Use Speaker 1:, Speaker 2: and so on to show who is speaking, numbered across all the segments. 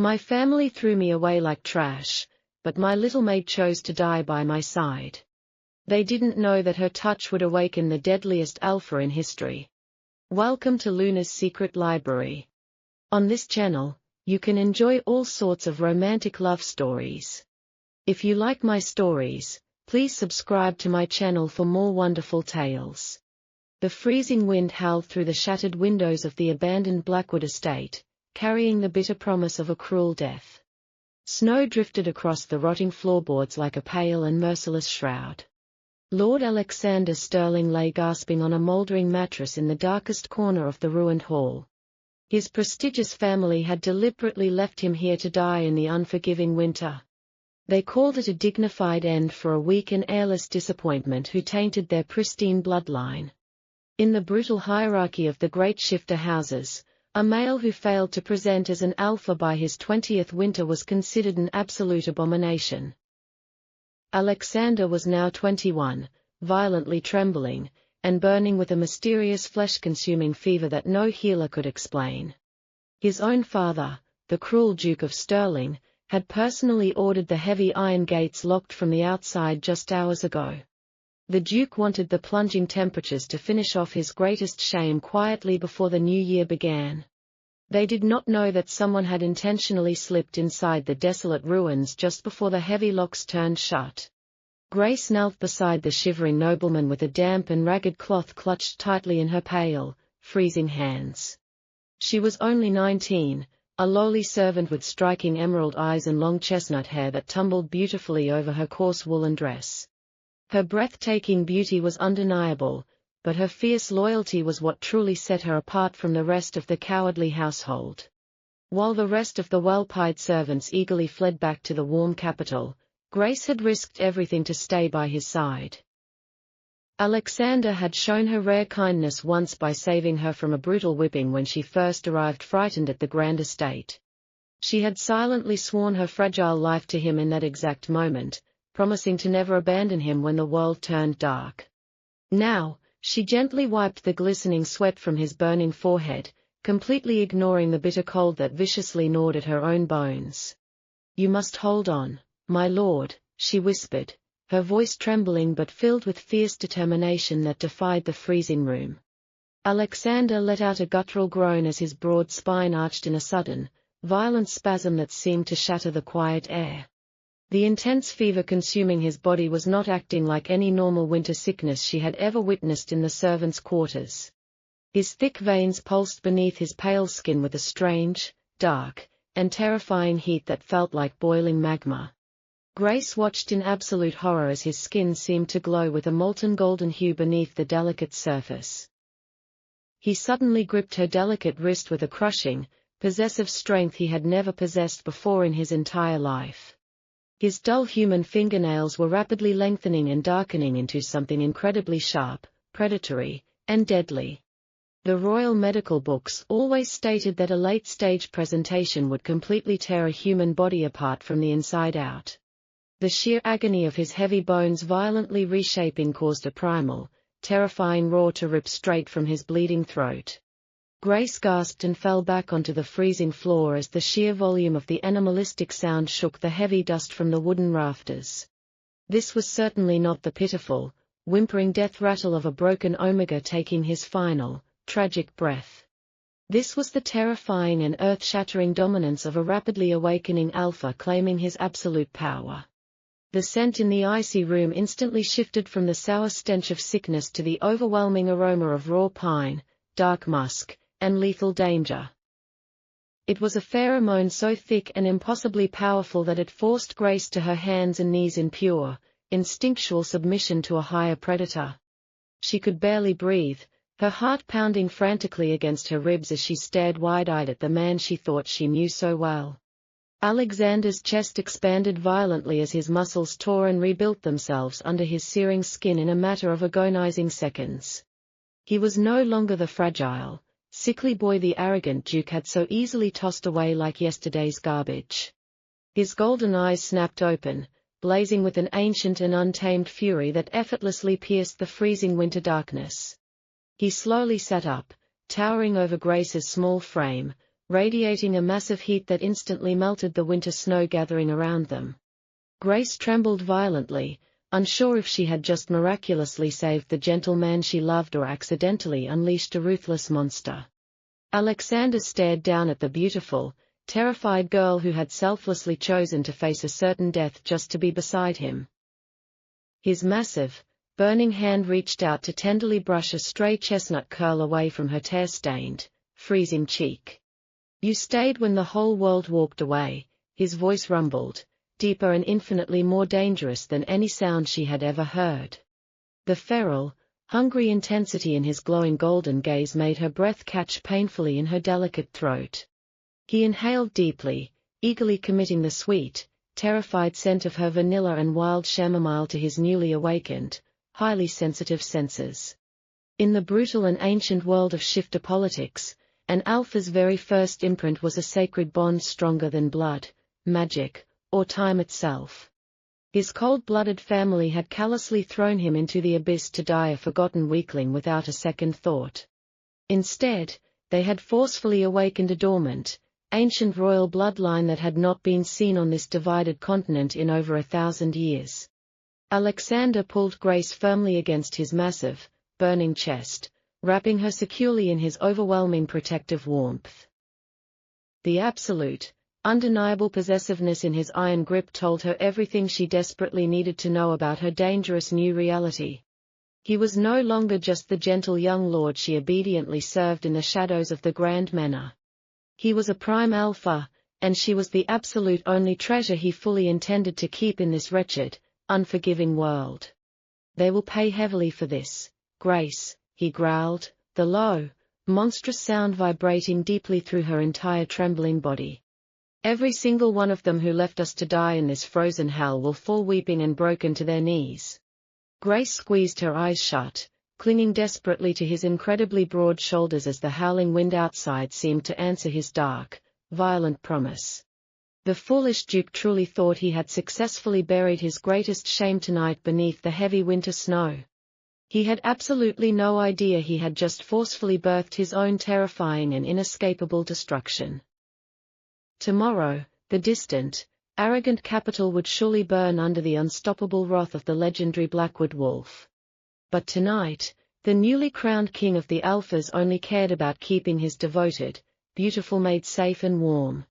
Speaker 1: My family threw me away like trash, but my little maid chose to die by my side. They didn't know that her touch would awaken the deadliest alpha in history. Welcome to Luna's Secret Library. On this channel, you can enjoy all sorts of romantic love stories. If you like my stories, please subscribe to my channel for more wonderful tales. The freezing wind howled through the shattered windows of the abandoned Blackwood estate, carrying the bitter promise of a cruel death. Snow drifted across the rotting floorboards like a pale and merciless shroud. Lord Alexander Sterling lay gasping on a mouldering mattress in the darkest corner of the ruined hall. His prestigious family had deliberately left him here to die in the unforgiving winter. They called it a dignified end for a weak and airless disappointment who tainted their pristine bloodline. In the brutal hierarchy of the great shifter houses, a male who failed to present as an alpha by his 20th winter was considered an absolute abomination. Alexander was now 21, violently trembling, and burning with a mysterious flesh-consuming fever that no healer could explain. His own father, the cruel Duke of Stirling, had personally ordered the heavy iron gates locked from the outside just hours ago. The Duke wanted the plunging temperatures to finish off his greatest shame quietly before the new year began. They did not know that someone had intentionally slipped inside the desolate ruins just before the heavy locks turned shut. Grace knelt beside the shivering nobleman with a damp and ragged cloth clutched tightly in her pale, freezing hands. She was only 19, a lowly servant with striking emerald eyes and long chestnut hair that tumbled beautifully over her coarse woolen dress. Her breathtaking beauty was undeniable, but her fierce loyalty was what truly set her apart from the rest of the cowardly household. While the rest of the well-paid servants eagerly fled back to the warm capital, Grace had risked everything to stay by his side. Alexander had shown her rare kindness once by saving her from a brutal whipping when she first arrived frightened at the grand estate. She had silently sworn her fragile life to him in that exact moment, promising to never abandon him when the world turned dark. Now, she gently wiped the glistening sweat from his burning forehead, completely ignoring the bitter cold that viciously gnawed at her own bones. "You must hold on, my lord," she whispered, her voice trembling but filled with fierce determination that defied the freezing room. Alexander let out a guttural groan as his broad spine arched in a sudden, violent spasm that seemed to shatter the quiet air. The intense fever consuming his body was not acting like any normal winter sickness she had ever witnessed in the servants' quarters. His thick veins pulsed beneath his pale skin with a strange, dark, and terrifying heat that felt like boiling magma. Grace watched in absolute horror as his skin seemed to glow with a molten golden hue beneath the delicate surface. He suddenly gripped her delicate wrist with a crushing, possessive strength he had never possessed before in his entire life. His dull human fingernails were rapidly lengthening and darkening into something incredibly sharp, predatory, and deadly. The royal medical books always stated that a late-stage presentation would completely tear a human body apart from the inside out. The sheer agony of his heavy bones violently reshaping caused a primal, terrifying roar to rip straight from his bleeding throat. Grace gasped and fell back onto the freezing floor as the sheer volume of the animalistic sound shook the heavy dust from the wooden rafters. This was certainly not the pitiful, whimpering death rattle of a broken omega taking his final, tragic breath. This was the terrifying and earth-shattering dominance of a rapidly awakening alpha claiming his absolute power. The scent in the icy room instantly shifted from the sour stench of sickness to the overwhelming aroma of raw pine, dark musk, and lethal danger. It was a pheromone so thick and impossibly powerful that it forced Grace to her hands and knees in pure, instinctual submission to a higher predator. She could barely breathe, her heart pounding frantically against her ribs as she stared wide-eyed at the man she thought she knew so well. Alexander's chest expanded violently as his muscles tore and rebuilt themselves under his searing skin in a matter of agonizing seconds. He was no longer the fragile, sickly boy the arrogant Duke had so easily tossed away like yesterday's garbage. His golden eyes snapped open, blazing with an ancient and untamed fury that effortlessly pierced the freezing winter darkness. He slowly sat up, towering over Grace's small frame, radiating a massive heat that instantly melted the winter snow gathering around them. Grace trembled violently, unsure if she had just miraculously saved the gentle man she loved or accidentally unleashed a ruthless monster. Alexander stared down at the beautiful, terrified girl who had selflessly chosen to face a certain death just to be beside him. His massive, burning hand reached out to tenderly brush a stray chestnut curl away from her tear-stained, freezing cheek. "You stayed when the whole world walked away," his voice rumbled, deeper and infinitely more dangerous than any sound she had ever heard. The feral, hungry intensity in his glowing golden gaze made her breath catch painfully in her delicate throat. He inhaled deeply, eagerly committing the sweet, terrified scent of her vanilla and wild chamomile to his newly awakened, highly sensitive senses. In the brutal and ancient world of shifter politics, an alpha's very first imprint was a sacred bond stronger than blood, magic, or time itself. His cold-blooded family had callously thrown him into the abyss to die a forgotten weakling without a second thought. Instead, they had forcefully awakened a dormant, ancient royal bloodline that had not been seen on this divided continent in over 1,000 years. Alexander pulled Grace firmly against his massive, burning chest, wrapping her securely in his overwhelming protective warmth. The absolute, undeniable possessiveness in his iron grip told her everything she desperately needed to know about her dangerous new reality. He was no longer just the gentle young lord she obediently served in the shadows of the Grand Manor. He was a prime alpha, and she was the absolute only treasure he fully intended to keep in this wretched, unforgiving world. "They will pay heavily for this, Grace," he growled, the low, monstrous sound vibrating deeply through her entire trembling body. "Every single one of them who left us to die in this frozen hell will fall weeping and broken to their knees." Grace squeezed her eyes shut, clinging desperately to his incredibly broad shoulders as the howling wind outside seemed to answer his dark, violent promise. The foolish Duke truly thought he had successfully buried his greatest shame tonight beneath the heavy winter snow. He had absolutely no idea he had just forcefully birthed his own terrifying and inescapable destruction. Tomorrow, the distant, arrogant capital would surely burn under the unstoppable wrath of the legendary Blackwood Wolf. But tonight, the newly crowned king of the Alphas only cared about keeping his devoted, beautiful maid safe and warm.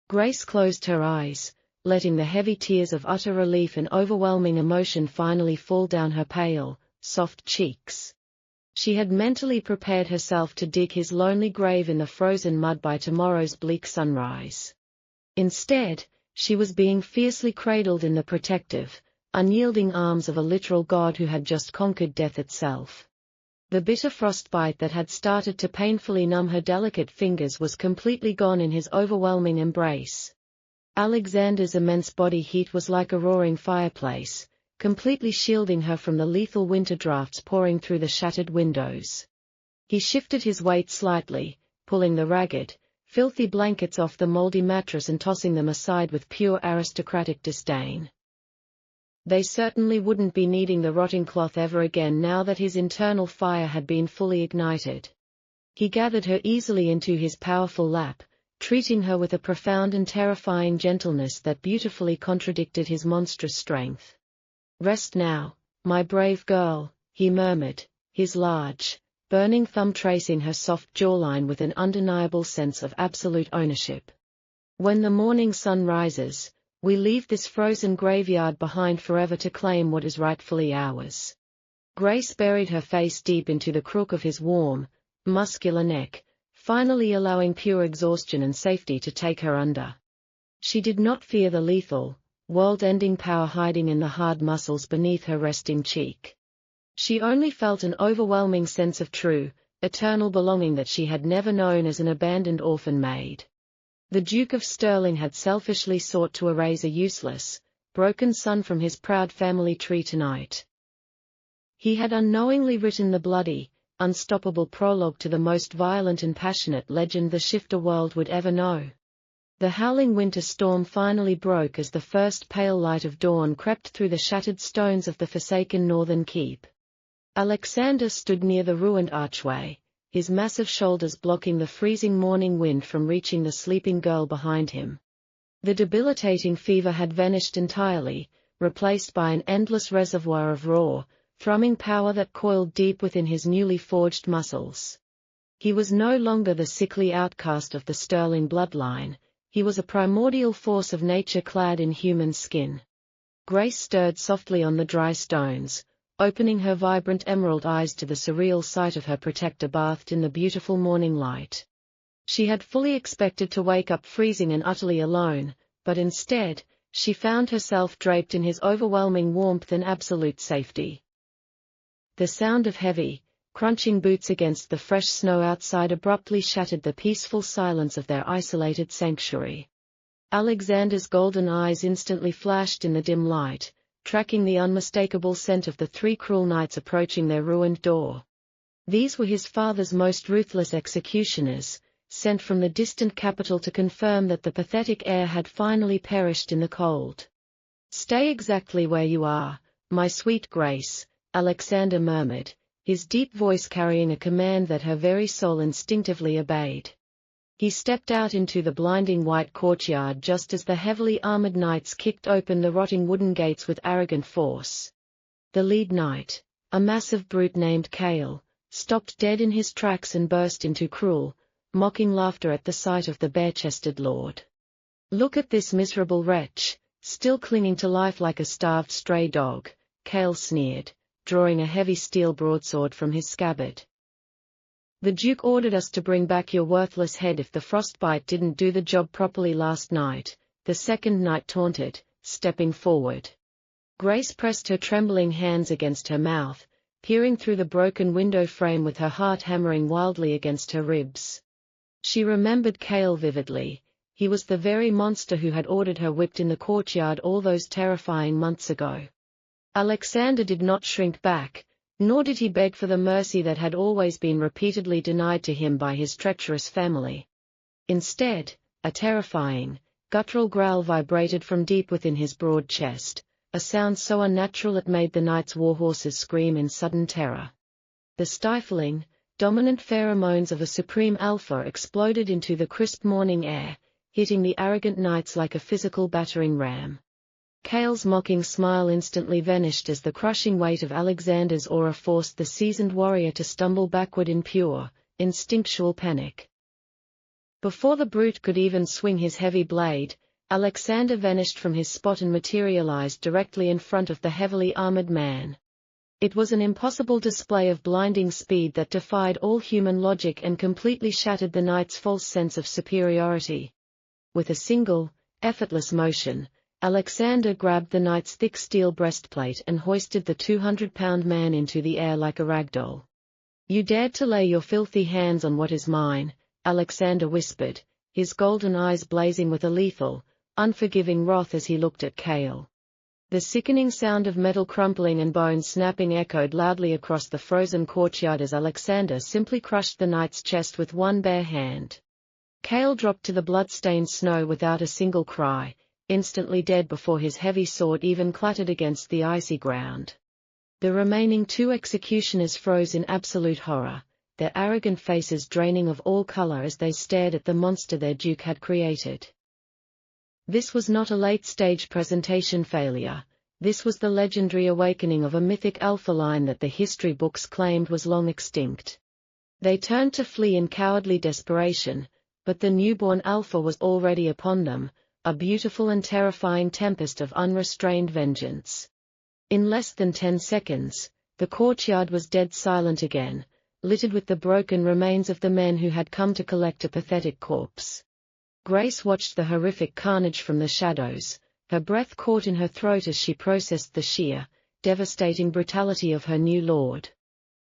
Speaker 1: Grace closed her eyes, letting the heavy tears of utter relief and overwhelming emotion finally fall down her pale, soft cheeks. She had mentally prepared herself to dig his lonely grave in the frozen mud by tomorrow's bleak sunrise. Instead, she was being fiercely cradled in the protective, unyielding arms of a literal god who had just conquered death itself. The bitter frostbite that had started to painfully numb her delicate fingers was completely gone in his overwhelming embrace. Alexander's immense body heat was like a roaring fireplace, completely shielding her from the lethal winter drafts pouring through the shattered windows. He shifted his weight slightly, pulling the ragged, filthy blankets off the moldy mattress and tossing them aside with pure aristocratic disdain. They certainly wouldn't be needing the rotting cloth ever again now that his internal fire had been fully ignited. He gathered her easily into his powerful lap, treating her with a profound and terrifying gentleness that beautifully contradicted his monstrous strength. "Rest now, my brave girl," he murmured, his large, burning thumb tracing her soft jawline with an undeniable sense of absolute ownership. "When the morning sun rises, we leave this frozen graveyard behind forever to claim what is rightfully ours." Grace buried her face deep into the crook of his warm, muscular neck, finally allowing pure exhaustion and safety to take her under. She did not fear the lethal, world-ending power hiding in the hard muscles beneath her resting cheek. She only felt an overwhelming sense of true, eternal belonging that she had never known as an abandoned orphan maid. The Duke of Stirling had selfishly sought to erase a useless, broken son from his proud family tree tonight. He had unknowingly written the bloody, unstoppable prologue to the most violent and passionate legend the shifter world would ever know. The howling winter storm finally broke as the first pale light of dawn crept through the shattered stones of the forsaken northern keep. Alexander stood near the ruined archway, his massive shoulders blocking the freezing morning wind from reaching the sleeping girl behind him. The debilitating fever had vanished entirely, replaced by an endless reservoir of raw, thrumming power that coiled deep within his newly forged muscles. He was no longer the sickly outcast of the sterling bloodline, he was a primordial force of nature clad in human skin. Grace stirred softly on the dry stones, opening her vibrant emerald eyes to the surreal sight of her protector bathed in the beautiful morning light. She had fully expected to wake up freezing and utterly alone, but instead, she found herself draped in his overwhelming warmth and absolute safety. The sound of heavy, crunching boots against the fresh snow outside abruptly shattered the peaceful silence of their isolated sanctuary. Alexander's golden eyes instantly flashed in the dim light, tracking the unmistakable scent of the three cruel knights approaching their ruined door. These were his father's most ruthless executioners, sent from the distant capital to confirm that the pathetic heir had finally perished in the cold. "Stay exactly where you are, my sweet Grace," Alexander murmured, his deep voice carrying a command that her very soul instinctively obeyed. He stepped out into the blinding white courtyard just as the heavily armored knights kicked open the rotting wooden gates with arrogant force. The lead knight, a massive brute named Cale, stopped dead in his tracks and burst into cruel, mocking laughter at the sight of the bare-chested lord. "Look at this miserable wretch, still clinging to life like a starved stray dog," Cale sneered, drawing a heavy steel broadsword from his scabbard. "The Duke ordered us to bring back your worthless head if the frostbite didn't do the job properly last night," the second knight taunted, stepping forward. Grace pressed her trembling hands against her mouth, peering through the broken window frame with her heart hammering wildly against her ribs. She remembered Cale vividly. He was the very monster who had ordered her whipped in the courtyard all those terrifying months ago. Alexander did not shrink back, nor did he beg for the mercy that had always been repeatedly denied to him by his treacherous family. Instead, a terrifying, guttural growl vibrated from deep within his broad chest, a sound so unnatural it made the knight's warhorses scream in sudden terror. The stifling, dominant pheromones of a supreme alpha exploded into the crisp morning air, hitting the arrogant knights like a physical battering ram. Cale's mocking smile instantly vanished as the crushing weight of Alexander's aura forced the seasoned warrior to stumble backward in pure, instinctual panic. Before the brute could even swing his heavy blade, Alexander vanished from his spot and materialized directly in front of the heavily armored man. It was an impossible display of blinding speed that defied all human logic and completely shattered the knight's false sense of superiority. With a single, effortless motion, Alexander grabbed the knight's thick steel breastplate and hoisted the 200-pound man into the air like a ragdoll. "You dared to lay your filthy hands on what is mine," Alexander whispered, his golden eyes blazing with a lethal, unforgiving wrath as he looked at Cale. The sickening sound of metal crumpling and bone snapping echoed loudly across the frozen courtyard as Alexander simply crushed the knight's chest with one bare hand. Cale dropped to the blood-stained snow without a single cry, instantly dead before his heavy sword even clattered against the icy ground. The remaining two executioners froze in absolute horror, their arrogant faces draining of all color as they stared at the monster their duke had created. This was not a late-stage presentation failure, this was the legendary awakening of a mythic alpha line that the history books claimed was long extinct. They turned to flee in cowardly desperation, but the newborn alpha was already upon them, a beautiful and terrifying tempest of unrestrained vengeance. In less than 10 seconds, the courtyard was dead silent again, littered with the broken remains of the men who had come to collect a pathetic corpse. Grace watched the horrific carnage from the shadows, her breath caught in her throat as she processed the sheer, devastating brutality of her new lord.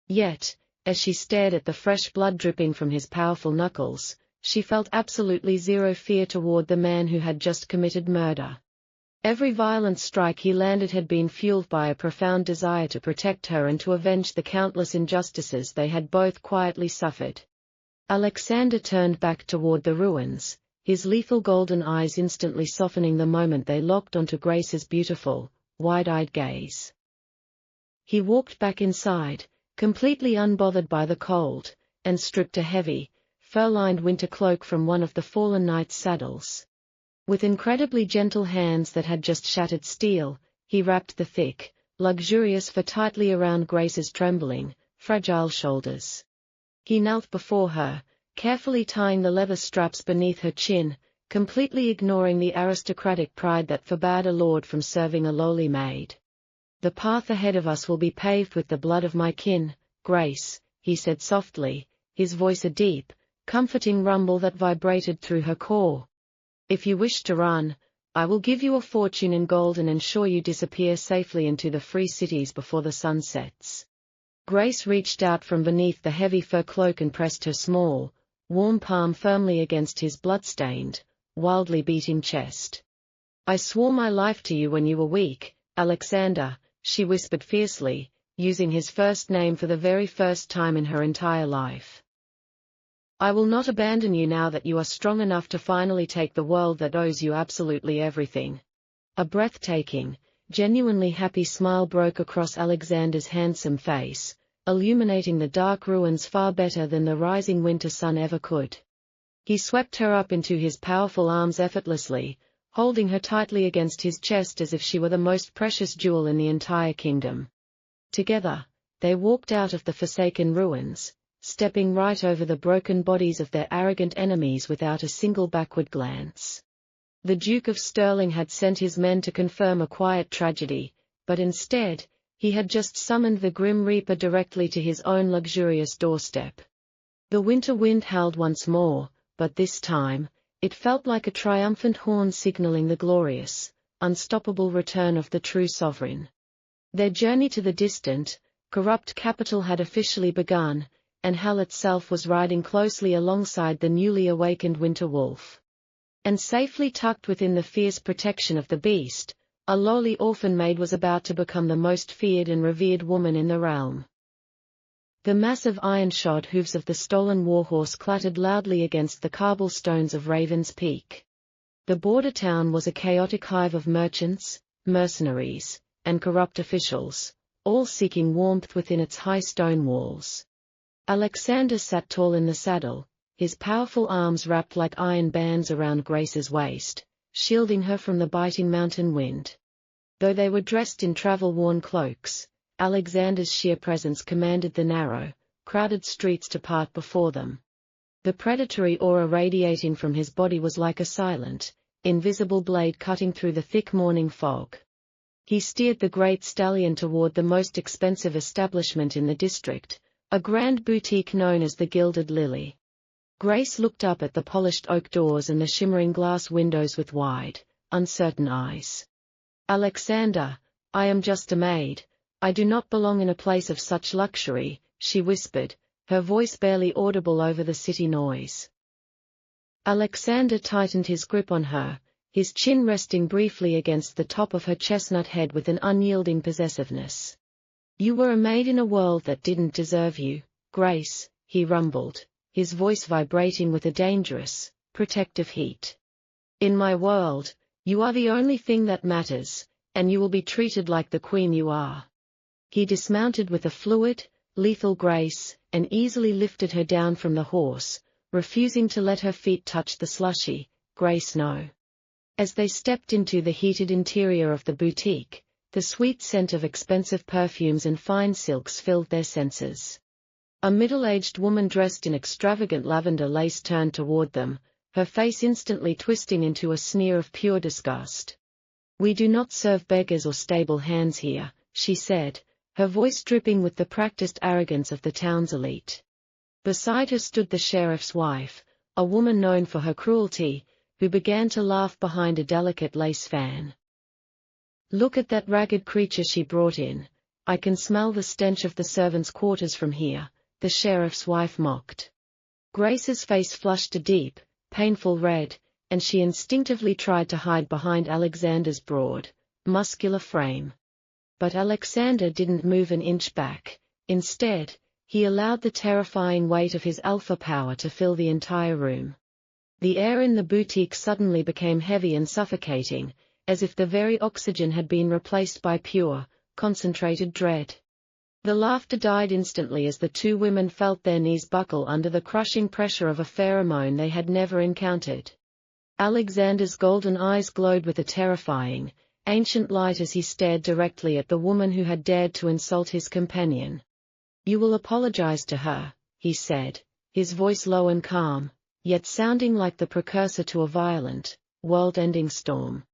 Speaker 1: Yet, as she stared at the fresh blood dripping from his powerful knuckles, she felt absolutely zero fear toward the man who had just committed murder. Every violent strike he landed had been fueled by a profound desire to protect her and to avenge the countless injustices they had both quietly suffered. Alexander turned back toward the ruins, his lethal golden eyes instantly softening the moment they locked onto Grace's beautiful, wide-eyed gaze. He walked back inside, completely unbothered by the cold, and stripped a heavy, fur-lined winter cloak from one of the fallen knight's saddles. With incredibly gentle hands that had just shattered steel, he wrapped the thick, luxurious fur tightly around Grace's trembling, fragile shoulders. He knelt before her, carefully tying the leather straps beneath her chin, completely ignoring the aristocratic pride that forbade a lord from serving a lowly maid. "The path ahead of us will be paved with the blood of my kin, Grace," he said softly, his voice a deep, comforting rumble that vibrated through her core. "If you wish to run, I will give you a fortune in gold and ensure you disappear safely into the free cities before the sun sets." Grace reached out from beneath the heavy fur cloak and pressed her small, warm palm firmly against his blood-stained, wildly beating chest. "I swore my life to you when you were weak, Alexander," she whispered fiercely, using his first name for the very first time in her entire life. "I will not abandon you now that you are strong enough to finally take the world that owes you absolutely everything." A breathtaking, genuinely happy smile broke across Alexander's handsome face, illuminating the dark ruins far better than the rising winter sun ever could. He swept her up into his powerful arms effortlessly, holding her tightly against his chest as if she were the most precious jewel in the entire kingdom. Together, they walked out of the forsaken ruins, stepping right over the broken bodies of their arrogant enemies without a single backward glance. The Duke of Stirling had sent his men to confirm a quiet tragedy, but instead, he had just summoned the Grim Reaper directly to his own luxurious doorstep. The winter wind howled once more, but this time, it felt like a triumphant horn signaling the glorious, unstoppable return of the true sovereign. Their journey to the distant, corrupt capital had officially begun, and hell itself was riding closely alongside the newly awakened winter wolf. And safely tucked within the fierce protection of the beast, a lowly orphan maid was about to become the most feared and revered woman in the realm. The massive iron-shod hooves of the stolen warhorse clattered loudly against the cobblestones of Raven's Peak. The border town was a chaotic hive of merchants, mercenaries, and corrupt officials, all seeking warmth within its high stone walls. Alexander sat tall in the saddle, his powerful arms wrapped like iron bands around Grace's waist, shielding her from the biting mountain wind. Though they were dressed in travel-worn cloaks, Alexander's sheer presence commanded the narrow, crowded streets to part before them. The predatory aura radiating from his body was like a silent, invisible blade cutting through the thick morning fog. He steered the great stallion toward the most expensive establishment in the district, a grand boutique known as the Gilded Lily. Grace looked up at the polished oak doors and the shimmering glass windows with wide, uncertain eyes. "Alexander, I am just a maid. I do not belong in a place of such luxury," she whispered, her voice barely audible over the city noise. Alexander tightened his grip on her, his chin resting briefly against the top of her chestnut head with an unyielding possessiveness. "You were a maid in a world that didn't deserve you, Grace," he rumbled, his voice vibrating with a dangerous, protective heat. "In my world, you are the only thing that matters, and you will be treated like the queen you are." He dismounted with a fluid, lethal grace, and easily lifted her down from the horse, refusing to let her feet touch the slushy, gray snow. As they stepped into the heated interior of the boutique, the sweet scent of expensive perfumes and fine silks filled their senses. A middle-aged woman dressed in extravagant lavender lace turned toward them, her face instantly twisting into a sneer of pure disgust. "We do not serve beggars or stable hands here," she said, her voice dripping with the practiced arrogance of the town's elite. Beside her stood the sheriff's wife, a woman known for her cruelty, who began to laugh behind a delicate lace fan. "Look at that ragged creature she brought in. I can smell the stench of the servants' quarters from here," the sheriff's wife mocked. Grace's face flushed a deep, painful red, and she instinctively tried to hide behind Alexander's broad, muscular frame. But Alexander didn't move an inch back. Instead, he allowed the terrifying weight of his alpha power to fill the entire room. The air in the boutique suddenly became heavy and suffocating, as if the very oxygen had been replaced by pure, concentrated dread. The laughter died instantly as the two women felt their knees buckle under the crushing pressure of a pheromone they had never encountered. Alexander's golden eyes glowed with a terrifying, ancient light as he stared directly at the woman who had dared to insult his companion. "You will apologize to her," he said, his voice low and calm, yet sounding like the precursor to a violent, world-ending storm.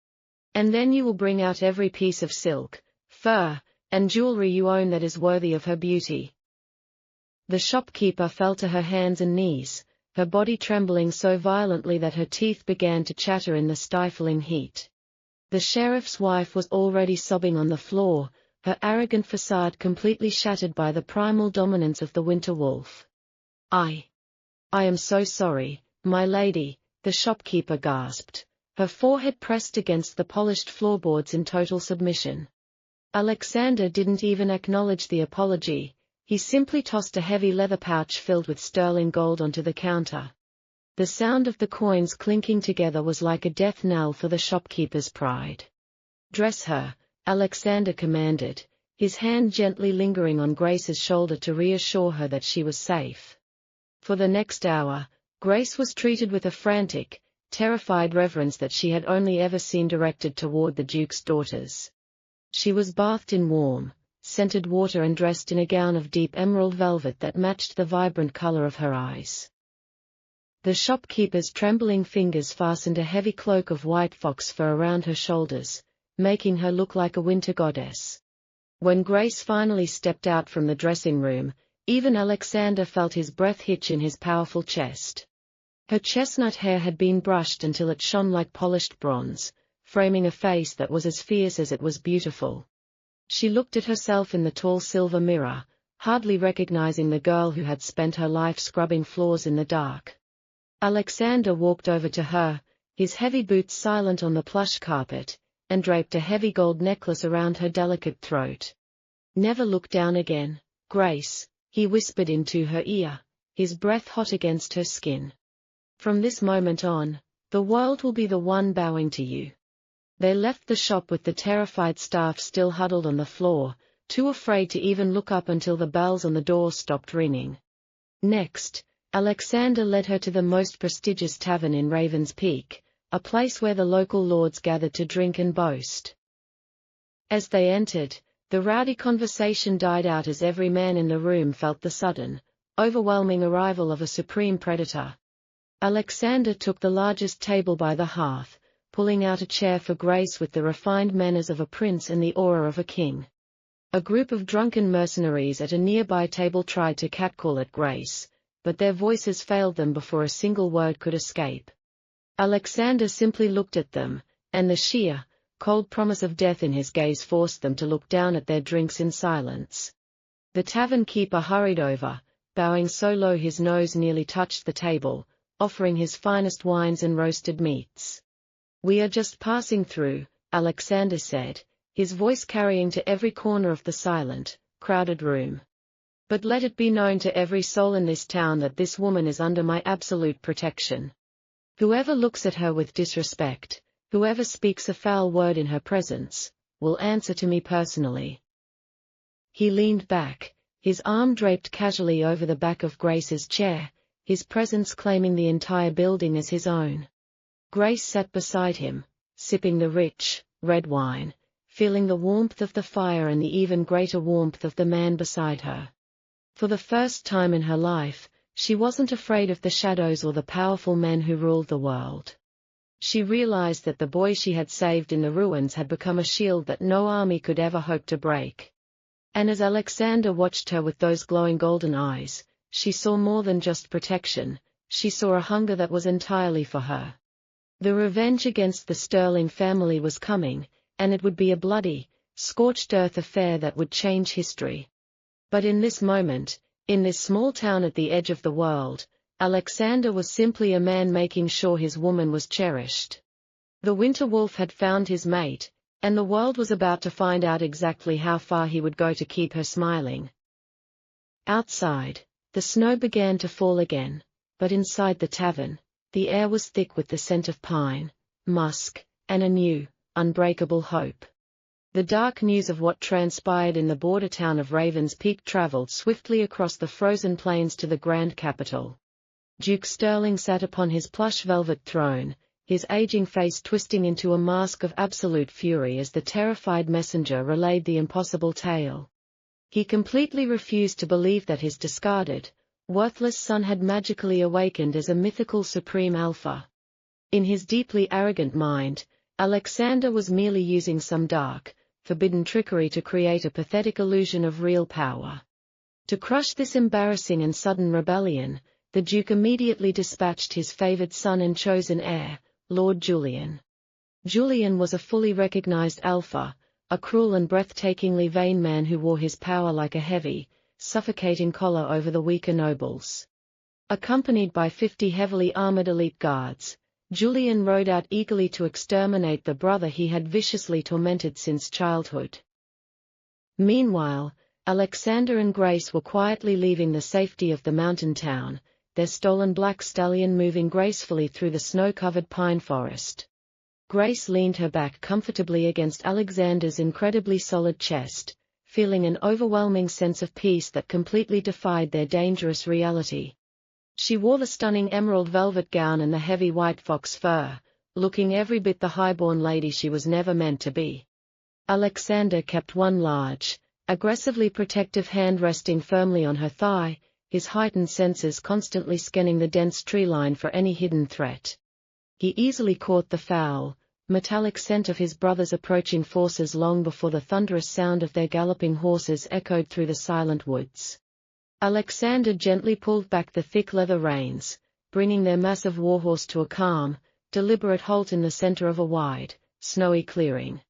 Speaker 1: "And then you will bring out every piece of silk, fur, and jewelry you own that is worthy of her beauty." The shopkeeper fell to her hands and knees, her body trembling so violently that her teeth began to chatter in the stifling heat. The sheriff's wife was already sobbing on the floor, her arrogant facade completely shattered by the primal dominance of the winter wolf. I am so sorry, my lady," the shopkeeper gasped, her forehead pressed against the polished floorboards in total submission. Alexander didn't even acknowledge the apology, he simply tossed a heavy leather pouch filled with sterling gold onto the counter. The sound of the coins clinking together was like a death knell for the shopkeeper's pride. "Dress her," Alexander commanded, his hand gently lingering on Grace's shoulder to reassure her that she was safe. For the next hour, Grace was treated with a frantic, terrified reverence that she had only ever seen directed toward the Duke's daughters. She was bathed in warm, scented water and dressed in a gown of deep emerald velvet that matched the vibrant color of her eyes. The shopkeeper's trembling fingers fastened a heavy cloak of white fox fur around her shoulders, making her look like a winter goddess. When Grace finally stepped out from the dressing room, even Alexander felt his breath hitch in his powerful chest. Her chestnut hair had been brushed until it shone like polished bronze, framing a face that was as fierce as it was beautiful. She looked at herself in the tall silver mirror, hardly recognizing the girl who had spent her life scrubbing floors in the dark. Alexander walked over to her, his heavy boots silent on the plush carpet, and draped a heavy gold necklace around her delicate throat. "Never look down again, Grace," he whispered into her ear, his breath hot against her skin. "From this moment on, the world will be the one bowing to you." They left the shop with the terrified staff still huddled on the floor, too afraid to even look up until the bells on the door stopped ringing. Next, Alexander led her to the most prestigious tavern in Raven's Peak, a place where the local lords gathered to drink and boast. As they entered, the rowdy conversation died out as every man in the room felt the sudden, overwhelming arrival of a supreme predator. Alexander took the largest table by the hearth, pulling out a chair for Grace with the refined manners of a prince and the aura of a king. A group of drunken mercenaries at a nearby table tried to catcall at Grace, but their voices failed them before a single word could escape. Alexander simply looked at them, and the sheer, cold promise of death in his gaze forced them to look down at their drinks in silence. The tavern keeper hurried over, bowing so low his nose nearly touched the table, offering his finest wines and roasted meats. "We are just passing through," Alexander said, his voice carrying to every corner of the silent, crowded room. "But let it be known to every soul in this town that this woman is under my absolute protection. Whoever looks at her with disrespect, whoever speaks a foul word in her presence, will answer to me personally." He leaned back, his arm draped casually over the back of Grace's chair, his presence claiming the entire building as his own. Grace sat beside him, sipping the rich, red wine, feeling the warmth of the fire and the even greater warmth of the man beside her. For the first time in her life, she wasn't afraid of the shadows or the powerful men who ruled the world. She realized that the boy she had saved in the ruins had become a shield that no army could ever hope to break. And as Alexander watched her with those glowing golden eyes, she saw more than just protection, she saw a hunger that was entirely for her. The revenge against the Sterling family was coming, and it would be a bloody, scorched earth affair that would change history. But in this moment, in this small town at the edge of the world, Alexander was simply a man making sure his woman was cherished. The winter wolf had found his mate, and the world was about to find out exactly how far he would go to keep her smiling. Outside, the snow began to fall again, but inside the tavern, the air was thick with the scent of pine, musk, and a new, unbreakable hope. The dark news of what transpired in the border town of Ravens Peak traveled swiftly across the frozen plains to the grand capital. Duke Sterling sat upon his plush velvet throne, his aging face twisting into a mask of absolute fury as the terrified messenger relayed the impossible tale. He completely refused to believe that his discarded, worthless son had magically awakened as a mythical supreme alpha. In his deeply arrogant mind, Alexander was merely using some dark, forbidden trickery to create a pathetic illusion of real power. To crush this embarrassing and sudden rebellion, the Duke immediately dispatched his favored son and chosen heir, Lord Julian. Julian was a fully recognized alpha, a cruel and breathtakingly vain man who wore his power like a heavy, suffocating collar over the weaker nobles. Accompanied by 50 heavily armored elite guards, Julian rode out eagerly to exterminate the brother he had viciously tormented since childhood. Meanwhile, Alexander and Grace were quietly leaving the safety of the mountain town, their stolen black stallion moving gracefully through the snow-covered pine forest. Grace leaned her back comfortably against Alexander's incredibly solid chest, feeling an overwhelming sense of peace that completely defied their dangerous reality. She wore the stunning emerald velvet gown and the heavy white fox fur, looking every bit the highborn lady she was never meant to be. Alexander kept one large, aggressively protective hand resting firmly on her thigh, his heightened senses constantly scanning the dense tree line for any hidden threat. He easily caught the foul, metallic scent of his brother's approaching forces long before the thunderous sound of their galloping horses echoed through the silent woods. Alexander gently pulled back the thick leather reins, bringing their massive warhorse to a calm, deliberate halt in the center of a wide, snowy clearing.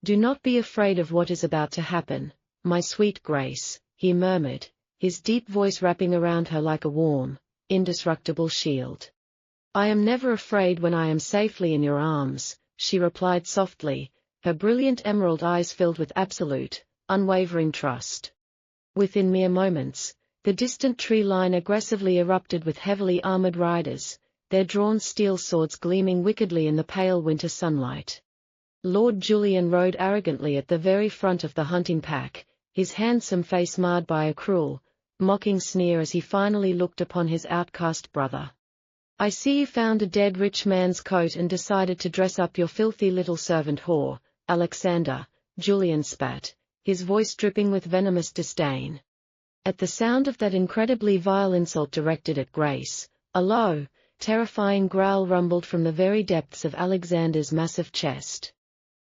Speaker 1: "Do not be afraid of what is about to happen, my sweet Grace," he murmured, his deep voice wrapping around her like a warm, indestructible shield. "I am never afraid when I am safely in your arms," she replied softly, her brilliant emerald eyes filled with absolute, unwavering trust. Within mere moments, the distant tree line aggressively erupted with heavily armored riders, their drawn steel swords gleaming wickedly in the pale winter sunlight. Lord Julian rode arrogantly at the very front of the hunting pack, his handsome face marred by a cruel, mocking sneer as he finally looked upon his outcast brother. "I see you found a dead rich man's coat and decided to dress up your filthy little servant whore, Alexander," Julian spat, his voice dripping with venomous disdain. At the sound of that incredibly vile insult directed at Grace, a low, terrifying growl rumbled from the very depths of Alexander's massive chest.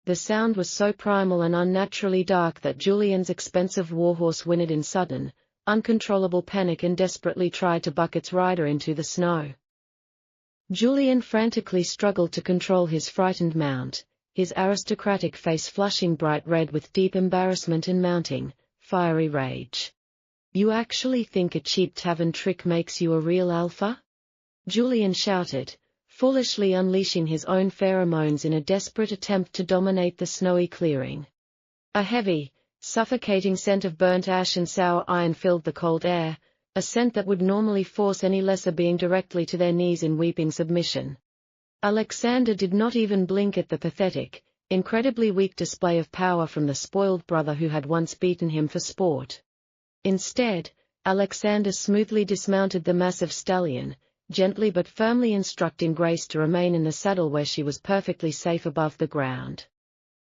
Speaker 1: The sound was so primal and unnaturally dark that Julian's expensive warhorse whinnied in sudden, uncontrollable panic and desperately tried to buck its rider into the snow. Julian frantically struggled to control his frightened mount, his aristocratic face flushing bright red with deep embarrassment and mounting, fiery rage. "You actually think a cheap tavern trick makes you a real alpha?" Julian shouted, foolishly unleashing his own pheromones in a desperate attempt to dominate the snowy clearing. A heavy, suffocating scent of burnt ash and sour iron filled the cold air, a scent that would normally force any lesser being directly to their knees in weeping submission. Alexander did not even blink at the pathetic, incredibly weak display of power from the spoiled brother who had once beaten him for sport. Instead, Alexander smoothly dismounted the massive stallion, gently but firmly instructing Grace to remain in the saddle where she was perfectly safe above the ground.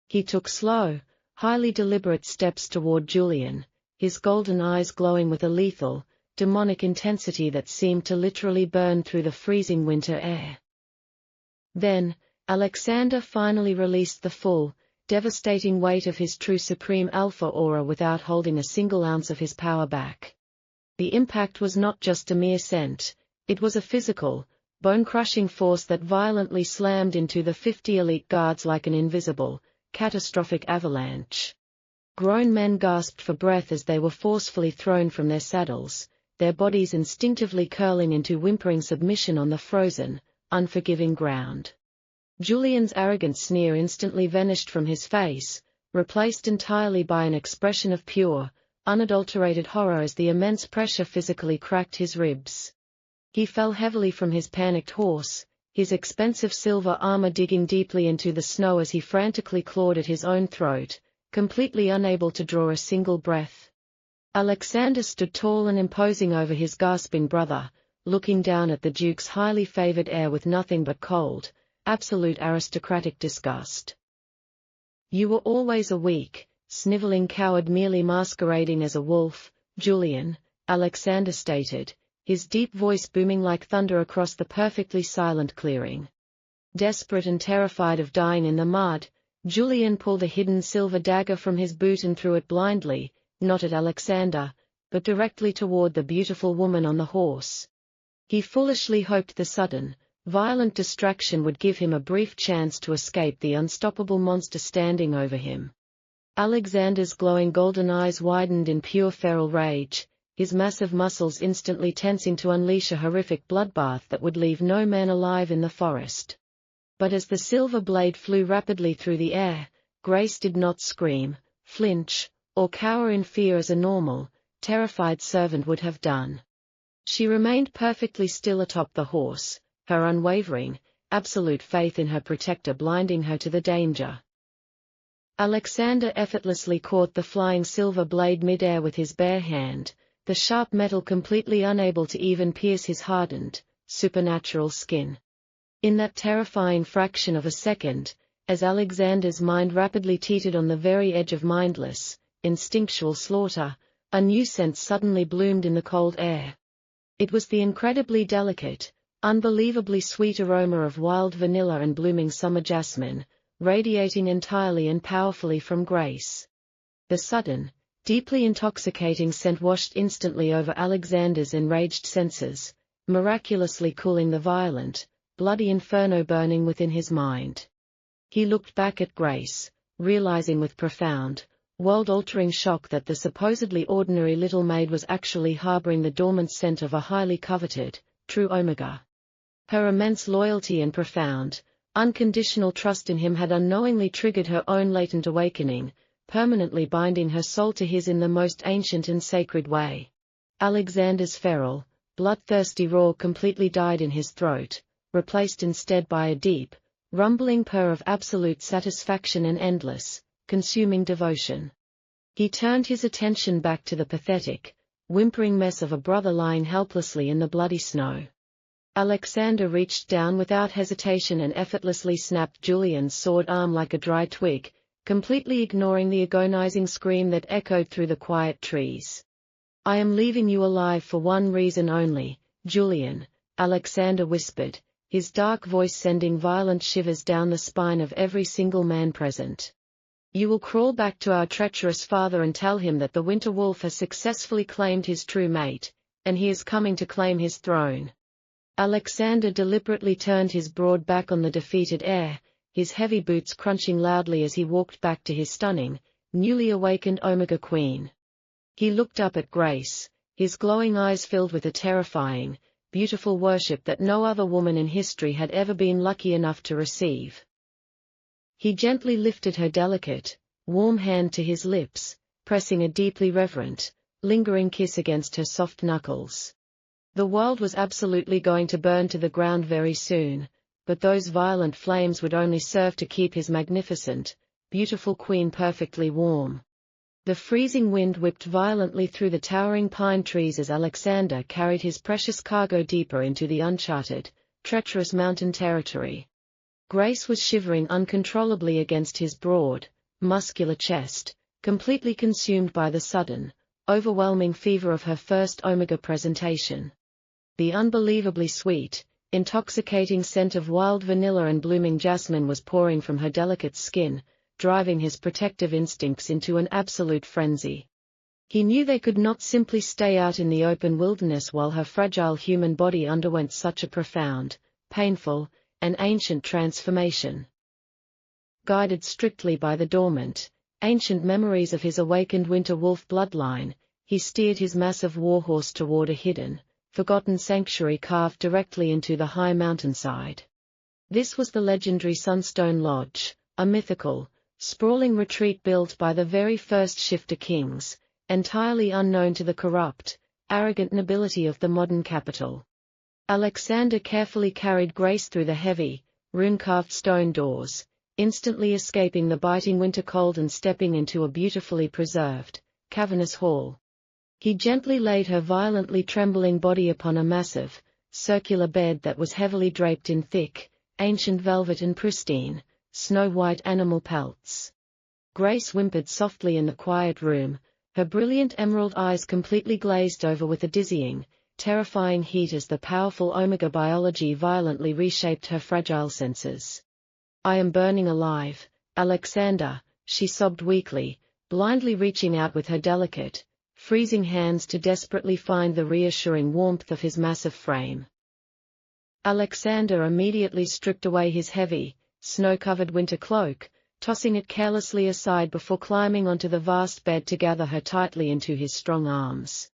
Speaker 1: He took slow, highly deliberate steps toward Julian, his golden eyes glowing with a lethal, demonic intensity that seemed to literally burn through the freezing winter air. Then, Alexander finally released the full, devastating weight of his true supreme alpha aura without holding a single ounce of his power back. The impact was not just a mere scent, it was a physical, bone-crushing force that violently slammed into the 50 elite guards like an invisible, catastrophic avalanche. Grown men gasped for breath as they were forcefully thrown from their saddles, their bodies instinctively curling into whimpering submission on the frozen, unforgiving ground. Julian's arrogant sneer instantly vanished from his face, replaced entirely by an expression of pure, unadulterated horror as the immense pressure physically cracked his ribs. He fell heavily from his panicked horse, his expensive silver armor digging deeply into the snow as he frantically clawed at his own throat, completely unable to draw a single breath. Alexander stood tall and imposing over his gasping brother, looking down at the Duke's highly favored heir with nothing but cold, absolute aristocratic disgust. "You were always a weak, sniveling coward merely masquerading as a wolf, Julian," Alexander stated, his deep voice booming like thunder across the perfectly silent clearing. Desperate and terrified of dying in the mud, Julian pulled a hidden silver dagger from his boot and threw it blindly, not at Alexander, but directly toward the beautiful woman on the horse. He foolishly hoped the sudden, violent distraction would give him a brief chance to escape the unstoppable monster standing over him. Alexander's glowing golden eyes widened in pure feral rage, his massive muscles instantly tensing to unleash a horrific bloodbath that would leave no man alive in the forest. But as the silver blade flew rapidly through the air, Grace did not scream, flinch, or cower in fear as a normal, terrified servant would have done. She remained perfectly still atop the horse, her unwavering, absolute faith in her protector blinding her to the danger. Alexander effortlessly caught the flying silver blade mid-air with his bare hand, the sharp metal completely unable to even pierce his hardened, supernatural skin. In that terrifying fraction of a second, as Alexander's mind rapidly teetered on the very edge of mindless, instinctual slaughter, a new scent suddenly bloomed in the cold air. It was the incredibly delicate, unbelievably sweet aroma of wild vanilla and blooming summer jasmine, radiating entirely and powerfully from Grace. The sudden, deeply intoxicating scent washed instantly over Alexander's enraged senses, miraculously cooling the violent, bloody inferno burning within his mind. He looked back at Grace, realizing with profound, world-altering shock that the supposedly ordinary little maid was actually harboring the dormant scent of a highly coveted, true Omega. Her immense loyalty and profound, unconditional trust in him had unknowingly triggered her own latent awakening, permanently binding her soul to his in the most ancient and sacred way. Alexander's feral, bloodthirsty roar completely died in his throat, replaced instead by a deep, rumbling purr of absolute satisfaction and endless, consuming devotion. He turned his attention back to the pathetic, whimpering mess of a brother lying helplessly in the bloody snow. Alexander reached down without hesitation and effortlessly snapped Julian's sword arm like a dry twig, completely ignoring the agonizing scream that echoed through the quiet trees. "I am leaving you alive for one reason only, Julian," Alexander whispered, his dark voice sending violent shivers down the spine of every single man present. "You will crawl back to our treacherous father and tell him that the Winter Wolf has successfully claimed his true mate, and he is coming to claim his throne." Alexander deliberately turned his broad back on the defeated heir, his heavy boots crunching loudly as he walked back to his stunning, newly awakened Omega Queen. He looked up at Grace, his glowing eyes filled with a terrifying, beautiful worship that no other woman in history had ever been lucky enough to receive. He gently lifted her delicate, warm hand to his lips, pressing a deeply reverent, lingering kiss against her soft knuckles. The world was absolutely going to burn to the ground very soon, but those violent flames would only serve to keep his magnificent, beautiful queen perfectly warm. The freezing wind whipped violently through the towering pine trees as Alexander carried his precious cargo deeper into the uncharted, treacherous mountain territory. Grace was shivering uncontrollably against his broad, muscular chest, completely consumed by the sudden, overwhelming fever of her first Omega presentation. The unbelievably sweet, intoxicating scent of wild vanilla and blooming jasmine was pouring from her delicate skin, driving his protective instincts into an absolute frenzy. He knew they could not simply stay out in the open wilderness while her fragile human body underwent such a profound, painful, and ancient transformation. Guided strictly by the dormant, ancient memories of his awakened Winter Wolf bloodline, he steered his massive warhorse toward a hidden, forgotten sanctuary carved directly into the high mountainside. This was the legendary Sunstone Lodge, a mythical, sprawling retreat built by the very first Shifter kings, entirely unknown to the corrupt, arrogant nobility of the modern capital. Alexander carefully carried Grace through the heavy, rune-carved stone doors, instantly escaping the biting winter cold and stepping into a beautifully preserved, cavernous hall. He gently laid her violently trembling body upon a massive, circular bed that was heavily draped in thick, ancient velvet and pristine, snow-white animal pelts. Grace whimpered softly in the quiet room, her brilliant emerald eyes completely glazed over with a dizzying, terrifying heat as the powerful omega biology violently reshaped her fragile senses. "I am burning alive, Alexander," she sobbed weakly, blindly reaching out with her delicate, freezing hands to desperately find the reassuring warmth of his massive frame. Alexander immediately stripped away his heavy, snow-covered winter cloak, tossing it carelessly aside before climbing onto the vast bed to gather her tightly into his strong arms.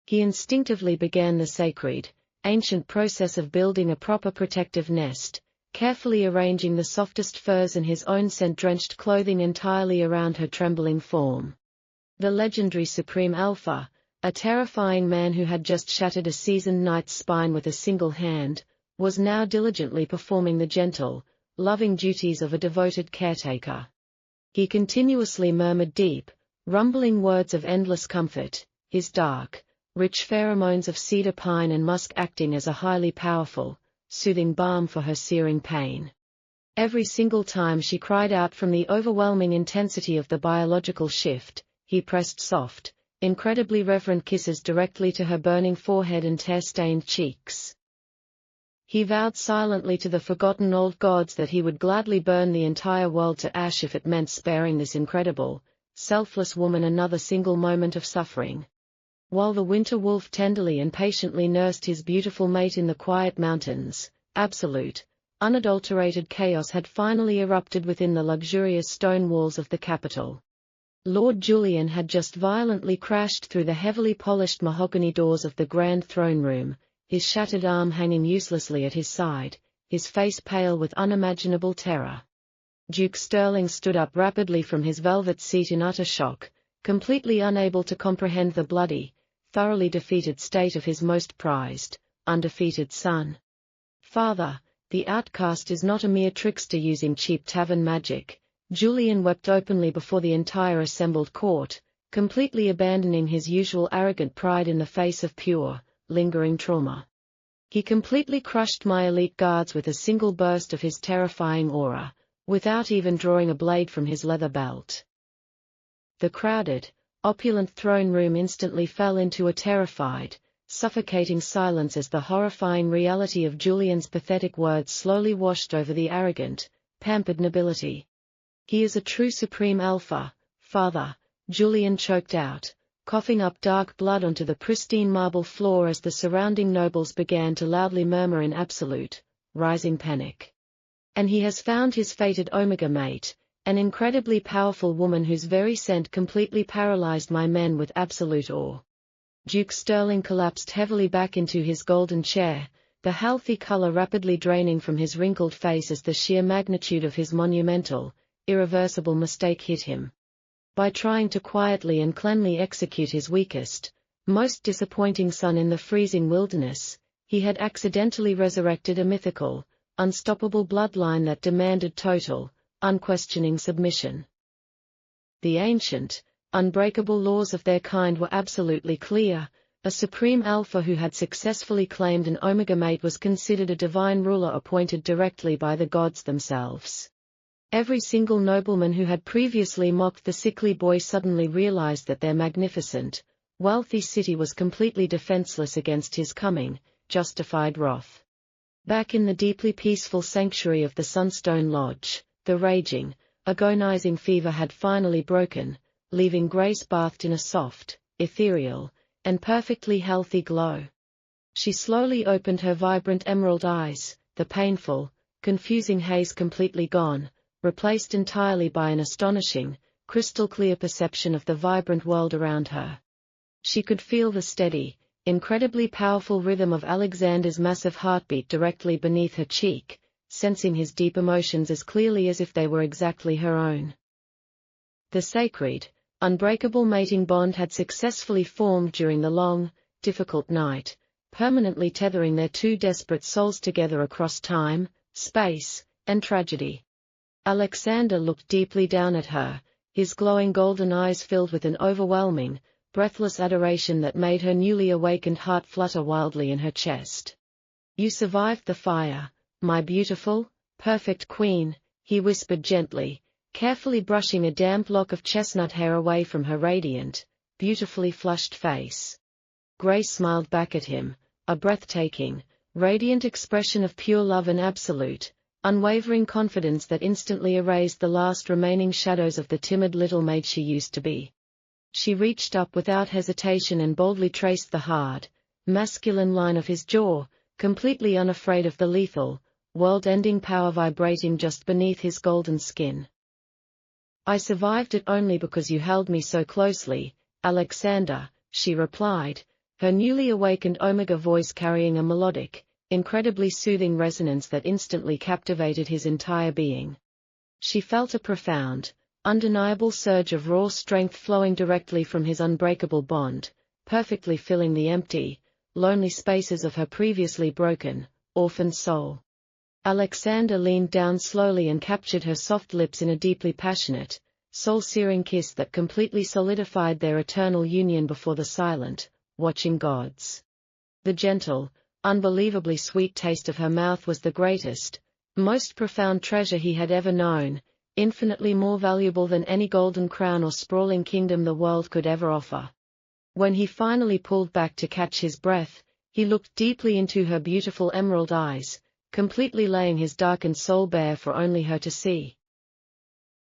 Speaker 1: He instinctively began the sacred, ancient process of building a proper protective nest, carefully arranging the softest furs and his own scent-drenched clothing entirely around her trembling form. The legendary Supreme Alpha, a terrifying man who had just shattered a seasoned knight's spine with a single hand, was now diligently performing the gentle, loving duties of a devoted caretaker. He continuously murmured deep, rumbling words of endless comfort, his dark, rich pheromones of cedar pine and musk acting as a highly powerful, soothing balm for her searing pain. Every single time she cried out from the overwhelming intensity of the biological shift, he pressed soft, incredibly reverent kisses directly to her burning forehead and tear-stained cheeks. He vowed silently to the forgotten old gods that he would gladly burn the entire world to ash if it meant sparing this incredible, selfless woman another single moment of suffering. While the winter wolf tenderly and patiently nursed his beautiful mate in the quiet mountains, absolute, unadulterated chaos had finally erupted within the luxurious stone walls of the capital. Lord Julian had just violently crashed through the heavily polished mahogany doors of the grand throne room, his shattered arm hanging uselessly at his side, his face pale with unimaginable terror. Duke Sterling stood up rapidly from his velvet seat in utter shock, completely unable to comprehend the bloody, thoroughly defeated state of his most prized, undefeated son. "Father, the outcast is not a mere trickster using cheap tavern magic," Julian wept openly before the entire assembled court, completely abandoning his usual arrogant pride in the face of pure, lingering trauma. He completely crushed my elite guards with a single burst of his terrifying aura, without even drawing a blade from his leather belt. The crowded, opulent throne room instantly fell into a terrified, suffocating silence as the horrifying reality of Julian's pathetic words slowly washed over the arrogant, pampered nobility. "He is a true Supreme Alpha, Father," Julian choked out, coughing up dark blood onto the pristine marble floor as the surrounding nobles began to loudly murmur in absolute, rising panic. "And he has found his fated Omega mate, an incredibly powerful woman whose very scent completely paralyzed my men with absolute awe." Duke Sterling collapsed heavily back into his golden chair, the healthy color rapidly draining from his wrinkled face as the sheer magnitude of his monumental, irreversible mistake hit him. By trying to quietly and cleanly execute his weakest, most disappointing son in the freezing wilderness, he had accidentally resurrected a mythical, unstoppable bloodline that demanded total, unquestioning submission. The ancient, unbreakable laws of their kind were absolutely clear. A Supreme Alpha who had successfully claimed an Omega mate was considered a divine ruler appointed directly by the gods themselves. Every single nobleman who had previously mocked the sickly boy suddenly realized that their magnificent, wealthy city was completely defenseless against his coming, justified wrath. Back in the deeply peaceful sanctuary of the Sunstone Lodge, the raging, agonizing fever had finally broken, leaving Grace bathed in a soft, ethereal, and perfectly healthy glow. She slowly opened her vibrant emerald eyes, the painful, confusing haze completely gone, replaced entirely by an astonishing, crystal-clear perception of the vibrant world around her. She could feel the steady, incredibly powerful rhythm of Alexander's massive heartbeat directly beneath her cheek, sensing his deep emotions as clearly as if they were exactly her own. The sacred, unbreakable mating bond had successfully formed during the long, difficult night, permanently tethering their two desperate souls together across time, space, and tragedy. Alexander looked deeply down at her, his glowing golden eyes filled with an overwhelming, breathless adoration that made her newly awakened heart flutter wildly in her chest. "You survived the fire, my beautiful, perfect queen," he whispered gently, carefully brushing a damp lock of chestnut hair away from her radiant, beautifully flushed face. Grace smiled back at him, a breathtaking, radiant expression of pure love and absolute, unwavering confidence that instantly erased the last remaining shadows of the timid little maid she used to be. She reached up without hesitation and boldly traced the hard, masculine line of his jaw, completely unafraid of the lethal, world-ending power vibrating just beneath his golden skin. "I survived it only because you held me so closely, Alexander," she replied, her newly awakened Omega voice carrying a melodic, incredibly soothing resonance that instantly captivated his entire being. She felt a profound, undeniable surge of raw strength flowing directly from his unbreakable bond, perfectly filling the empty, lonely spaces of her previously broken, orphaned soul. Alexander leaned down slowly and captured her soft lips in a deeply passionate, soul-searing kiss that completely solidified their eternal union before the silent, watching gods. The gentle, unbelievably sweet taste of her mouth was the greatest, most profound treasure he had ever known, infinitely more valuable than any golden crown or sprawling kingdom the world could ever offer. When he finally pulled back to catch his breath, he looked deeply into her beautiful emerald eyes, completely laying his darkened soul bare for only her to see.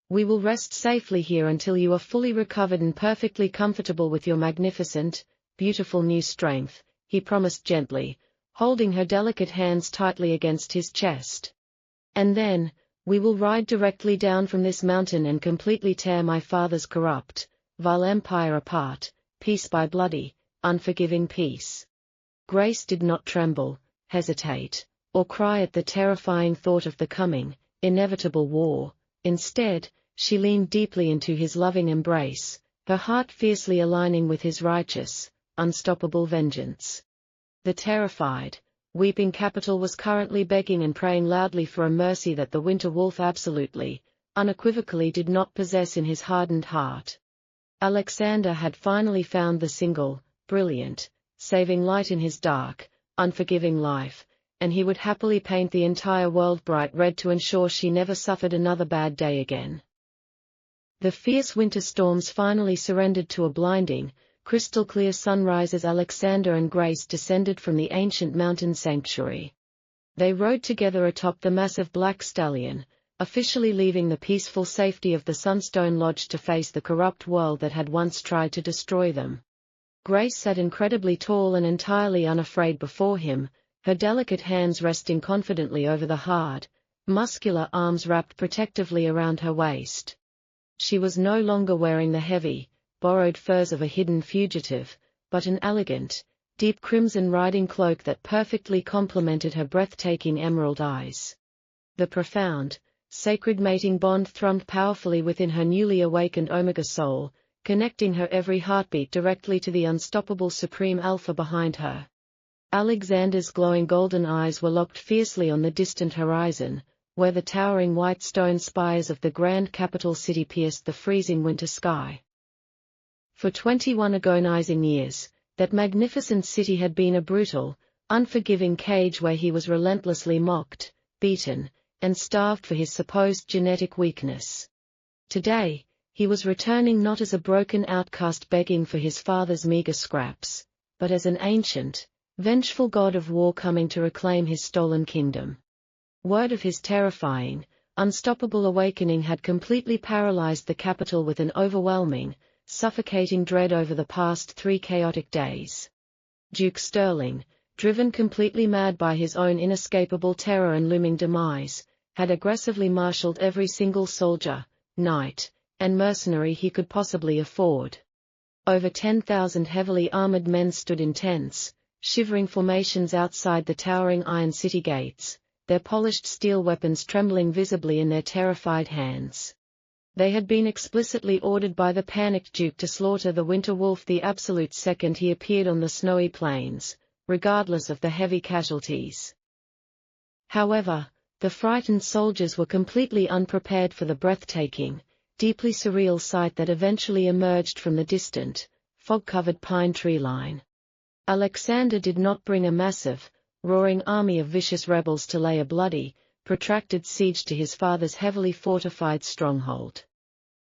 Speaker 1: "We will rest safely here until you are fully recovered and perfectly comfortable with your magnificent, beautiful new strength," he promised gently, holding her delicate hands tightly against his chest. "And then, we will ride directly down from this mountain and completely tear my father's corrupt, vile empire apart, piece by bloody, unforgiving piece." Grace did not tremble, hesitate, or cry at the terrifying thought of the coming, inevitable war. Instead, she leaned deeply into his loving embrace, her heart fiercely aligning with his righteous, unstoppable vengeance. The terrified, weeping capital was currently begging and praying loudly for a mercy that the winter wolf absolutely, unequivocally did not possess in his hardened heart. Alexander had finally found the single, brilliant, saving light in his dark, unforgiving life, and he would happily paint the entire world bright red to ensure she never suffered another bad day again. The fierce winter storms finally surrendered to a blinding, crystal-clear sunrise as Alexander and Grace descended from the ancient mountain sanctuary. They rode together atop the massive black stallion, officially leaving the peaceful safety of the Sunstone Lodge to face the corrupt world that had once tried to destroy them. Grace sat incredibly tall and entirely unafraid before him, her delicate hands resting confidently over the hard, muscular arms wrapped protectively around her waist. She was no longer wearing the heavy, borrowed furs of a hidden fugitive, but an elegant, deep crimson riding cloak that perfectly complemented her breathtaking emerald eyes. The profound, sacred mating bond thrummed powerfully within her newly awakened Omega soul, connecting her every heartbeat directly to the unstoppable Supreme Alpha behind her. Alexander's glowing golden eyes were locked fiercely on the distant horizon, where the towering white stone spires of the grand capital city pierced the freezing winter sky. For 21 agonizing years, that magnificent city had been a brutal, unforgiving cage where he was relentlessly mocked, beaten, and starved for his supposed genetic weakness. Today, he was returning not as a broken outcast begging for his father's meager scraps, but as an ancient, vengeful god of war coming to reclaim his stolen kingdom. Word of his terrifying, unstoppable awakening had completely paralyzed the capital with an overwhelming, suffocating dread over the past 3 chaotic days. Duke Sterling, driven completely mad by his own inescapable terror and looming demise, had aggressively marshaled every single soldier, knight, and mercenary he could possibly afford. Over 10,000 heavily armored men stood in tense, shivering formations outside the towering iron city gates, their polished steel weapons trembling visibly in their terrified hands. They had been explicitly ordered by the panicked Duke to slaughter the winter wolf the absolute second he appeared on the snowy plains, regardless of the heavy casualties. However, the frightened soldiers were completely unprepared for the breathtaking, deeply surreal sight that eventually emerged from the distant, fog-covered pine tree line. Alexander did not bring a massive, roaring army of vicious rebels to lay a bloody, protracted siege to his father's heavily fortified stronghold.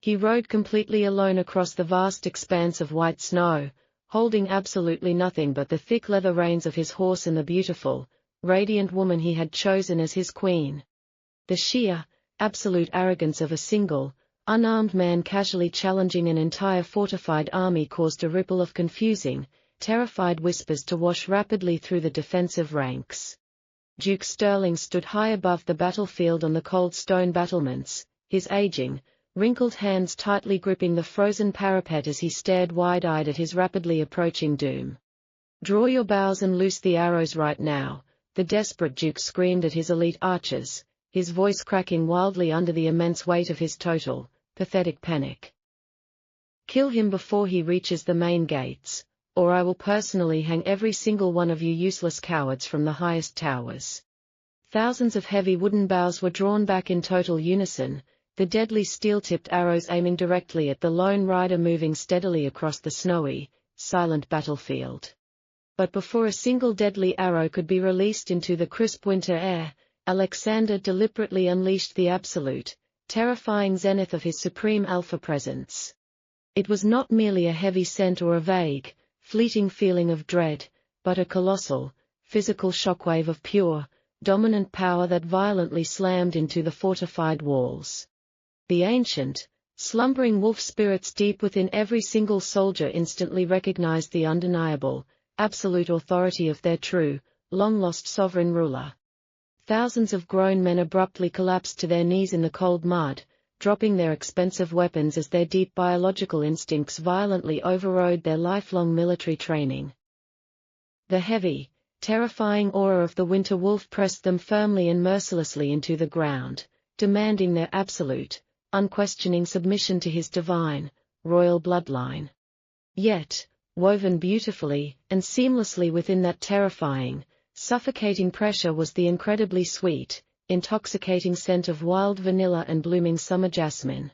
Speaker 1: He rode completely alone across the vast expanse of white snow, holding absolutely nothing but the thick leather reins of his horse and the beautiful, radiant woman he had chosen as his queen. The sheer, absolute arrogance of a single, unarmed man casually challenging an entire fortified army caused a ripple of confusing, terrified whispers to wash rapidly through the defensive ranks. Duke Stirling stood high above the battlefield on the cold stone battlements, his aging, wrinkled hands tightly gripping the frozen parapet as he stared wide-eyed at his rapidly approaching doom. "Draw your bows and loose the arrows right now," the desperate Duke screamed at his elite archers, his voice cracking wildly under the immense weight of his total, pathetic panic. "Kill him before he reaches the main gates, or I will personally hang every single one of you useless cowards from the highest towers." Thousands of heavy wooden bows were drawn back in total unison, the deadly steel-tipped arrows aiming directly at the lone rider moving steadily across the snowy, silent battlefield. But before a single deadly arrow could be released into the crisp winter air, Alexander deliberately unleashed the absolute, terrifying zenith of his supreme alpha presence. It was not merely a heavy scent or a vague, fleeting feeling of dread, but a colossal, physical shockwave of pure, dominant power that violently slammed into the fortified walls. The ancient, slumbering wolf spirits deep within every single soldier instantly recognized the undeniable, absolute authority of their true, long-lost sovereign ruler. Thousands of grown men abruptly collapsed to their knees in the cold mud, dropping their expensive weapons as their deep biological instincts violently overrode their lifelong military training. The heavy, terrifying aura of the winter wolf pressed them firmly and mercilessly into the ground, demanding their absolute, unquestioning submission to his divine, royal bloodline. Yet, woven beautifully and seamlessly within that terrifying, suffocating pressure was the incredibly sweet, intoxicating scent of wild vanilla and blooming summer jasmine.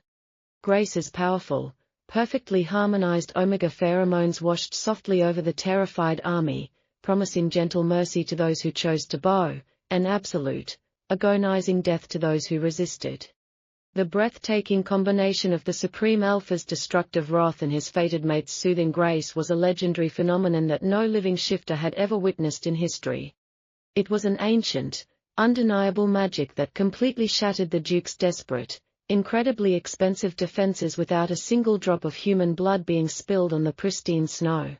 Speaker 1: Grace's powerful, perfectly harmonized omega pheromones washed softly over the terrified army, promising gentle mercy to those who chose to bow, and absolute, agonizing death to those who resisted. The breathtaking combination of the Supreme Alpha's destructive wrath and his fated mate's soothing grace was a legendary phenomenon that no living shifter had ever witnessed in history. It was an ancient, undeniable magic that completely shattered the Duke's desperate, incredibly expensive defenses without a single drop of human blood being spilled on the pristine snow.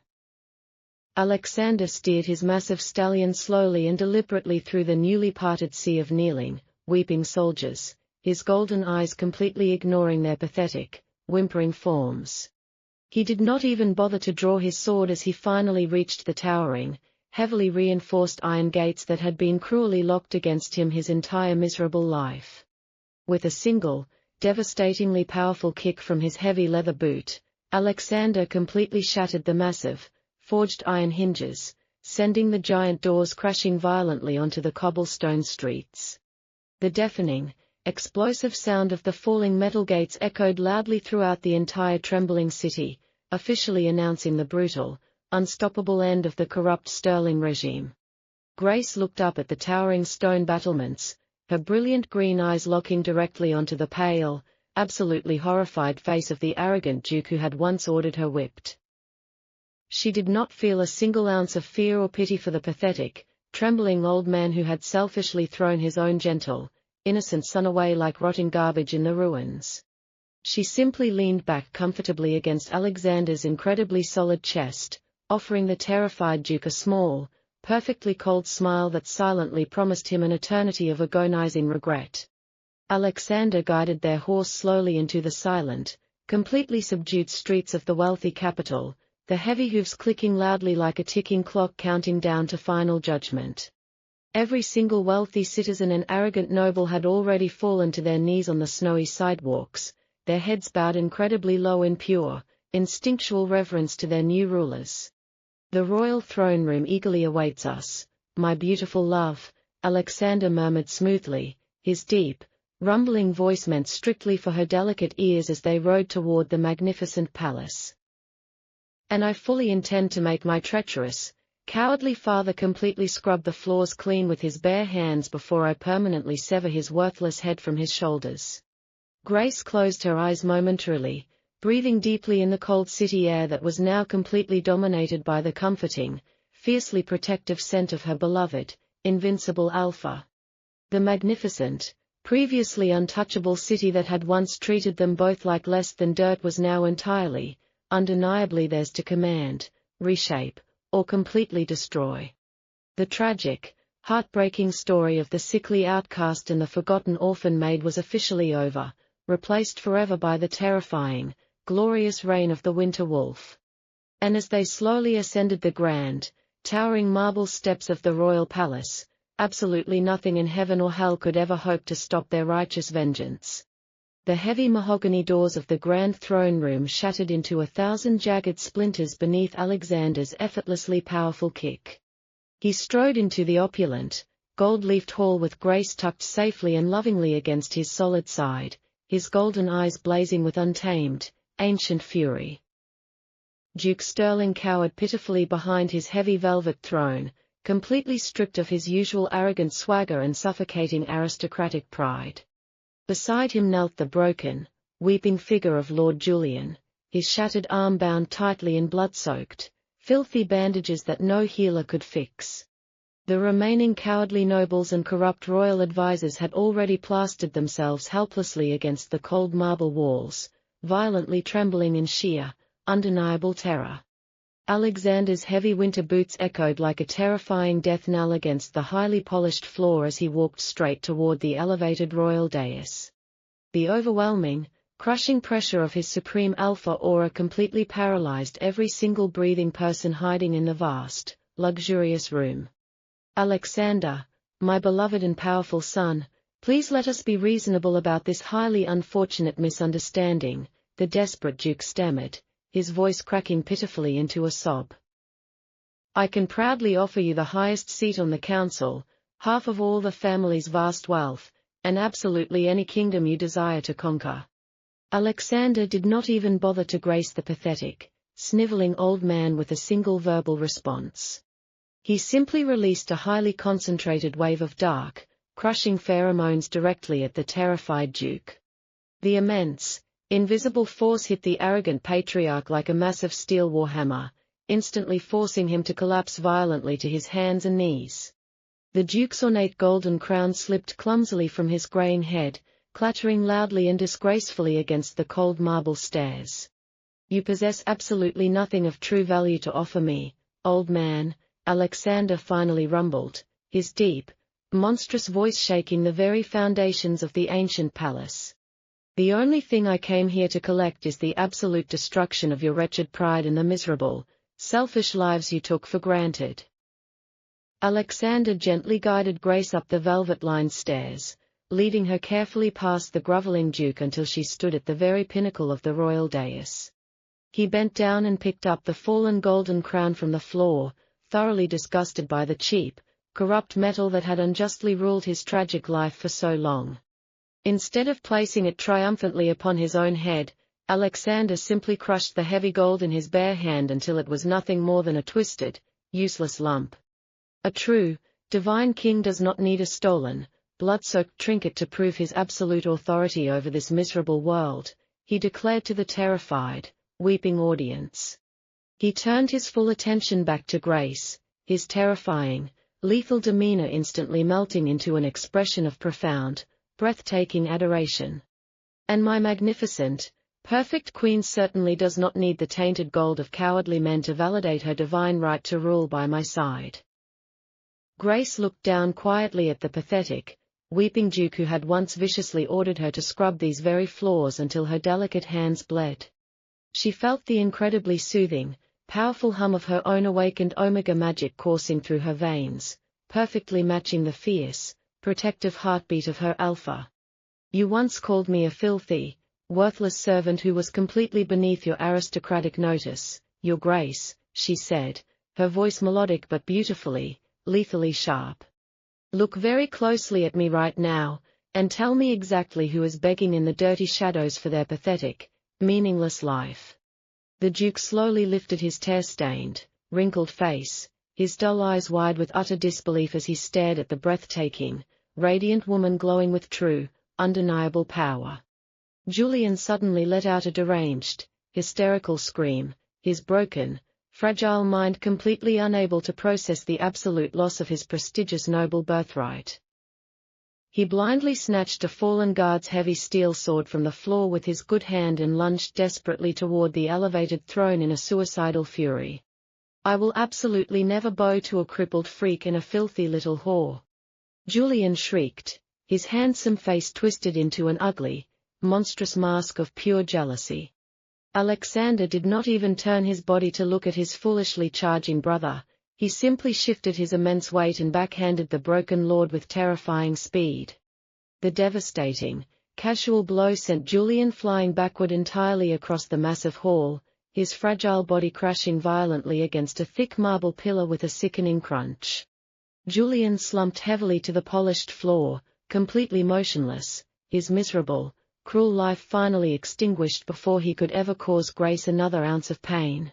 Speaker 1: Alexander steered his massive stallion slowly and deliberately through the newly parted sea of kneeling, weeping soldiers, his golden eyes completely ignoring their pathetic, whimpering forms. He did not even bother to draw his sword as he finally reached the towering, heavily reinforced iron gates that had been cruelly locked against him his entire miserable life. With a single, devastatingly powerful kick from his heavy leather boot, Alexander completely shattered the massive, forged iron hinges, sending the giant doors crashing violently onto the cobblestone streets. The deafening, explosive sound of the falling metal gates echoed loudly throughout the entire trembling city, officially announcing the brutal, unstoppable end of the corrupt Stirling regime. Grace looked up at the towering stone battlements, her brilliant green eyes locking directly onto the pale, absolutely horrified face of the arrogant Duke who had once ordered her whipped. She did not feel a single ounce of fear or pity for the pathetic, trembling old man who had selfishly thrown his own gentle, innocent son away like rotting garbage in the ruins. She simply leaned back comfortably against Alexander's incredibly solid chest, offering the terrified Duke a small, perfectly cold smile that silently promised him an eternity of agonizing regret. Alexander guided their horse slowly into the silent, completely subdued streets of the wealthy capital, the heavy hooves clicking loudly like a ticking clock counting down to final judgment. Every single wealthy citizen and arrogant noble had already fallen to their knees on the snowy sidewalks, their heads bowed incredibly low in pure, instinctual reverence to their new rulers. The royal throne room eagerly awaits us, my beautiful love, Alexander murmured smoothly, his deep, rumbling voice meant strictly for her delicate ears as they rode toward the magnificent palace. And I fully intend to make my treacherous, cowardly father completely scrub the floors clean with his bare hands before I permanently sever his worthless head from his shoulders. Grace closed her eyes momentarily, breathing deeply in the cold city air that was now completely dominated by the comforting, fiercely protective scent of her beloved, invincible Alpha. The magnificent, previously untouchable city that had once treated them both like less than dirt was now entirely, undeniably theirs to command, reshape, or completely destroy. The tragic, heartbreaking story of the sickly outcast and the forgotten orphan maid was officially over, replaced forever by the terrifying, glorious reign of the Winter Wolf. And as they slowly ascended the grand, towering marble steps of the royal palace, absolutely nothing in heaven or hell could ever hope to stop their righteous vengeance. The heavy mahogany doors of the grand throne room shattered into 1,000 jagged splinters beneath Alexander's effortlessly powerful kick. He strode into the opulent, gold-leafed hall with Grace tucked safely and lovingly against his solid side, his golden eyes blazing with untamed, ancient fury. Duke Sterling cowered pitifully behind his heavy velvet throne, completely stripped of his usual arrogant swagger and suffocating aristocratic pride. Beside him knelt the broken, weeping figure of Lord Julian, his shattered arm bound tightly in blood-soaked, filthy bandages that no healer could fix. The remaining cowardly nobles and corrupt royal advisers had already plastered themselves helplessly against the cold marble walls, violently trembling in sheer, undeniable terror. Alexander's heavy winter boots echoed like a terrifying death knell against the highly polished floor as he walked straight toward the elevated royal dais. The overwhelming, crushing pressure of his supreme alpha aura completely paralyzed every single breathing person hiding in the vast, luxurious room. Alexander, my beloved and powerful son, please let us be reasonable about this highly unfortunate misunderstanding, the desperate Duke stammered, his voice cracking pitifully into a sob. I can proudly offer you the highest seat on the council, half of all the family's vast wealth, and absolutely any kingdom you desire to conquer. Alexander did not even bother to grace the pathetic, sniveling old man with a single verbal response. He simply released a highly concentrated wave of dark, crushing pheromones directly at the terrified Duke. The immense, invisible force hit the arrogant patriarch like a massive steel warhammer, instantly forcing him to collapse violently to his hands and knees. The Duke's ornate golden crown slipped clumsily from his graying head, clattering loudly and disgracefully against the cold marble stairs. You possess absolutely nothing of true value to offer me, old man, Alexander finally rumbled, his deep, monstrous voice shaking the very foundations of the ancient palace. The only thing I came here to collect is the absolute destruction of your wretched pride and the miserable, selfish lives you took for granted. Alexander gently guided Grace up the velvet-lined stairs, leading her carefully past the groveling Duke until she stood at the very pinnacle of the royal dais. He bent down and picked up the fallen golden crown from the floor, thoroughly disgusted by the cheap, corrupt metal that had unjustly ruled his tragic life for so long. Instead of placing it triumphantly upon his own head, Alexander simply crushed the heavy gold in his bare hand until it was nothing more than a twisted, useless lump. A true, divine king does not need a stolen, blood-soaked trinket to prove his absolute authority over this miserable world, he declared to the terrified, weeping audience. He turned his full attention back to Grace, his terrifying, lethal demeanor instantly melting into an expression of profound, breathtaking adoration. And my magnificent, perfect queen certainly does not need the tainted gold of cowardly men to validate her divine right to rule by my side. Grace looked down quietly at the pathetic, weeping Duke who had once viciously ordered her to scrub these very floors until her delicate hands bled. She felt the incredibly soothing, powerful hum of her own awakened omega magic coursing through her veins, perfectly matching the fierce, protective heartbeat of her alpha. You once called me a filthy, worthless servant who was completely beneath your aristocratic notice, Your Grace, she said, her voice melodic but beautifully, lethally sharp. "Look very closely at me right now, and tell me exactly who is begging in the dirty shadows for their pathetic, meaningless life." The Duke slowly lifted his tear-stained, wrinkled face, his dull eyes wide with utter disbelief as he stared at the breathtaking, radiant woman glowing with true, undeniable power. Julian suddenly let out a deranged, hysterical scream, his broken, fragile mind completely unable to process the absolute loss of his prestigious noble birthright. He blindly snatched a fallen guard's heavy steel sword from the floor with his good hand and lunged desperately toward the elevated throne in a suicidal fury. "I will absolutely never bow to a crippled freak and a filthy little whore," Julian shrieked, his handsome face twisted into an ugly, monstrous mask of pure jealousy. Alexander did not even turn his body to look at his foolishly charging brother. He simply shifted his immense weight and backhanded the broken lord with terrifying speed. The devastating, casual blow sent Julian flying backward entirely across the massive hall, his fragile body crashing violently against a thick marble pillar with a sickening crunch. Julian slumped heavily to the polished floor, completely motionless, his miserable, cruel life finally extinguished before he could ever cause Grace another ounce of pain.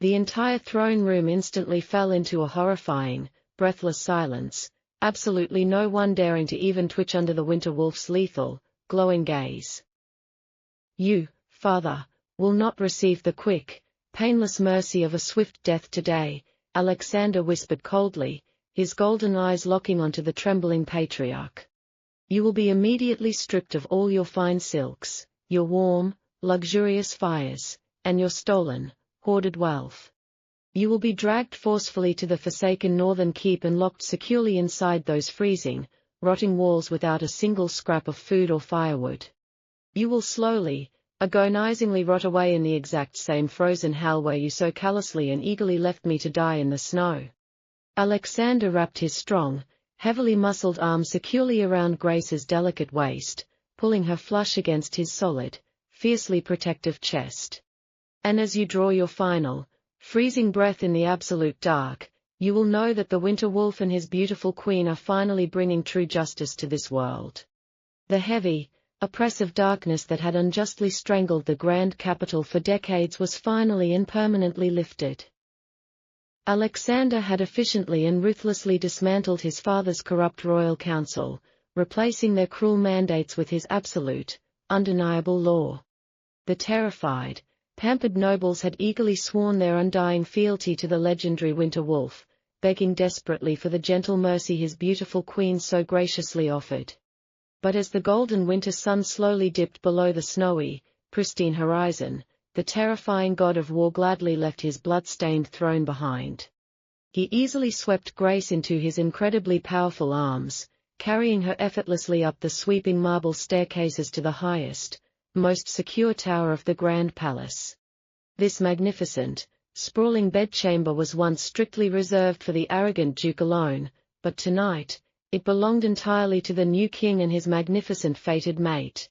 Speaker 1: The entire throne room instantly fell into a horrifying, breathless silence, absolutely no one daring to even twitch under the Winter Wolf's lethal, glowing gaze. "You, father, will not receive the quick, painless mercy of a swift death today," Alexander whispered coldly, his golden eyes locking onto the trembling patriarch. "You will be immediately stripped of all your fine silks, your warm, luxurious fires, and your stolen, hoarded wealth. You will be dragged forcefully to the forsaken northern keep and locked securely inside those freezing, rotting walls without a single scrap of food or firewood. You will slowly, agonizingly rot away in the exact same frozen hell where you so callously and eagerly left me to die in the snow." Alexander wrapped his strong, heavily muscled arm securely around Grace's delicate waist, pulling her flush against his solid, fiercely protective chest. "And as you draw your final, freezing breath in the absolute dark, you will know that the Winter Wolf and his beautiful queen are finally bringing true justice to this world. The heavy, oppressive darkness that had unjustly strangled the grand capital for decades was finally and permanently lifted." Alexander had efficiently and ruthlessly dismantled his father's corrupt royal council, replacing their cruel mandates with his absolute, undeniable law. The terrified, pampered nobles had eagerly sworn their undying fealty to the legendary Winter Wolf, begging desperately for the gentle mercy his beautiful queen so graciously offered. But as the golden winter sun slowly dipped below the snowy, pristine horizon, the terrifying god of war gladly left his blood-stained throne behind. He easily swept Grace into his incredibly powerful arms, carrying her effortlessly up the sweeping marble staircases to the highest, most secure tower of the Grand Palace. This magnificent, sprawling bedchamber was once strictly reserved for the arrogant Duke alone, but tonight, it belonged entirely to the new king and his magnificent fated mate.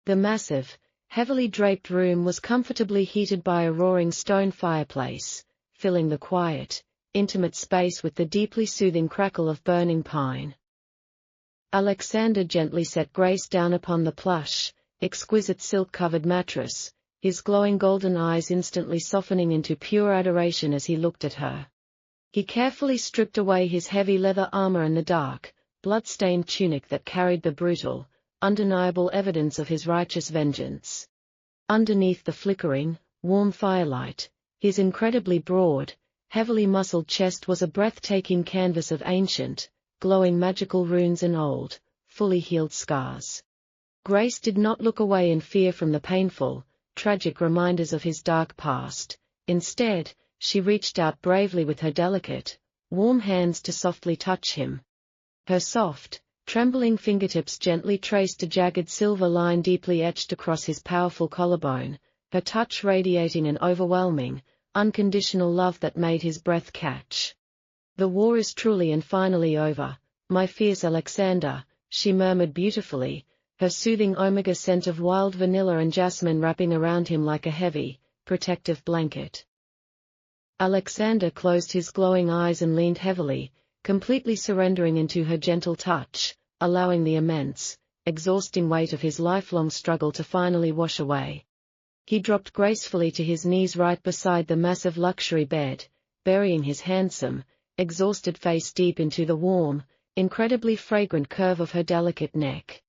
Speaker 1: The massive, heavily draped room was comfortably heated by a roaring stone fireplace, filling the quiet, intimate space with the deeply soothing crackle of burning pine. Alexander gently set Grace down upon the plush, exquisite silk-covered mattress, his glowing golden eyes instantly softening into pure adoration as he looked at her. He carefully stripped away his heavy leather armor and the dark, blood-stained tunic that carried the brutal, undeniable evidence of his righteous vengeance. Underneath the flickering, warm firelight, his incredibly broad, heavily muscled chest was a breathtaking canvas of ancient, glowing magical runes and old, fully healed scars. Grace did not look away in fear from the painful, tragic reminders of his dark past. Instead, she reached out bravely with her delicate, warm hands to softly touch him. Her soft, trembling fingertips gently traced a jagged silver line deeply etched across his powerful collarbone, her touch radiating an overwhelming, unconditional love that made his breath catch. "The war is truly and finally over, my fierce Alexander," she murmured beautifully, her soothing omega scent of wild vanilla and jasmine wrapping around him like a heavy, protective blanket. Alexander closed his glowing eyes and leaned heavily, completely surrendering into her gentle touch, allowing the immense, exhausting weight of his lifelong struggle to finally wash away. He dropped gracefully to his knees right beside the massive luxury bed, burying his handsome, exhausted face deep into the warm, incredibly fragrant curve of her delicate neck.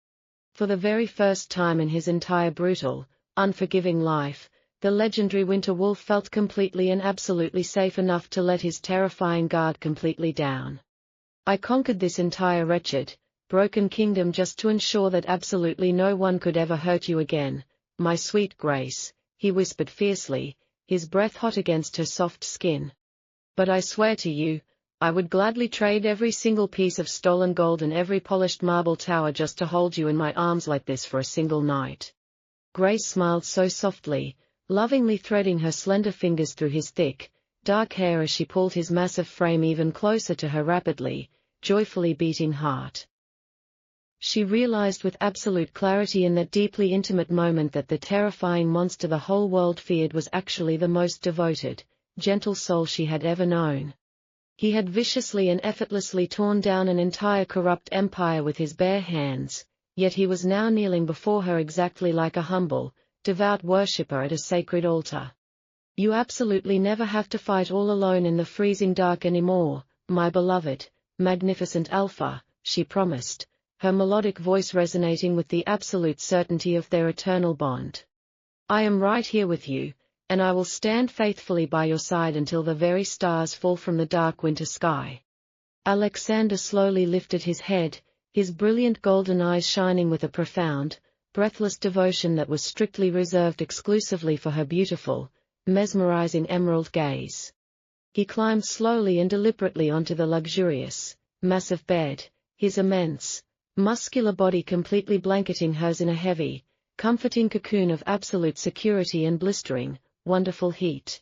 Speaker 1: For the very first time in his entire brutal, unforgiving life, the legendary winter wolf felt completely and absolutely safe enough to let his terrifying guard completely down. I conquered this entire wretched, broken kingdom just to ensure that absolutely no one could ever hurt you again, my sweet Grace, he whispered fiercely, his breath hot against her soft skin. But I swear to you, I would gladly trade every single piece of stolen gold and every polished marble tower just to hold you in my arms like this for a single night. Grace smiled so softly, lovingly threading her slender fingers through his thick, dark hair as she pulled his massive frame even closer to her rapidly, joyfully beating heart. She realized with absolute clarity in that deeply intimate moment that the terrifying monster the whole world feared was actually the most devoted, gentle soul she had ever known. He had viciously and effortlessly torn down an entire corrupt empire with his bare hands, yet he was now kneeling before her exactly like a humble, devout worshipper at a sacred altar. You absolutely never have to fight all alone in the freezing dark anymore, my beloved, magnificent Alpha, she promised, her melodic voice resonating with the absolute certainty of their eternal bond. I am right here with you, and I will stand faithfully by your side until the very stars fall from the dark winter sky. Alexander slowly lifted his head, his brilliant golden eyes shining with a profound, breathless devotion that was strictly reserved exclusively for her beautiful, mesmerizing emerald gaze. He climbed slowly and deliberately onto the luxurious, massive bed, his immense, muscular body completely blanketing hers in a heavy, comforting cocoon of absolute security and blistering, wonderful heat.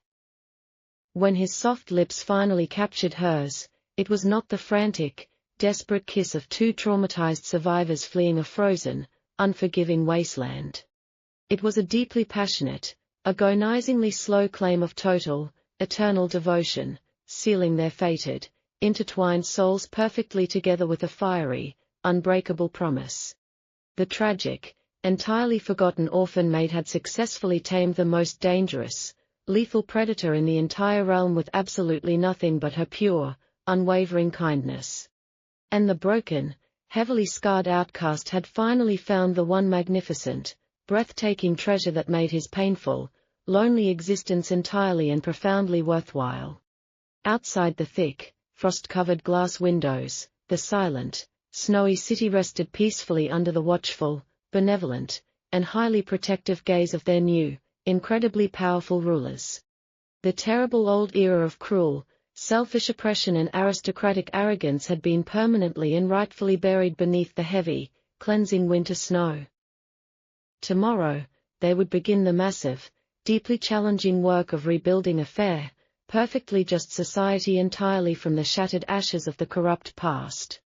Speaker 1: When his soft lips finally captured hers, it was not the frantic, desperate kiss of two traumatized survivors fleeing a frozen, unforgiving wasteland. It was a deeply passionate, agonizingly slow claim of total, eternal devotion, sealing their fated, intertwined souls perfectly together with a fiery, unbreakable promise. The tragic, entirely forgotten orphan maid had successfully tamed the most dangerous, lethal predator in the entire realm with absolutely nothing but her pure, unwavering kindness. And the broken, heavily scarred outcast had finally found the one magnificent, breathtaking treasure that made his painful, lonely existence entirely and profoundly worthwhile. Outside the thick, frost-covered glass windows, the silent, snowy city rested peacefully under the watchful, benevolent, and highly protective gaze of their new, incredibly powerful rulers. The terrible old era of cruel, selfish oppression and aristocratic arrogance had been permanently and rightfully buried beneath the heavy, cleansing winter snow. Tomorrow, they would begin the massive, deeply challenging work of rebuilding a fair, perfectly just society entirely from the shattered ashes of the corrupt past.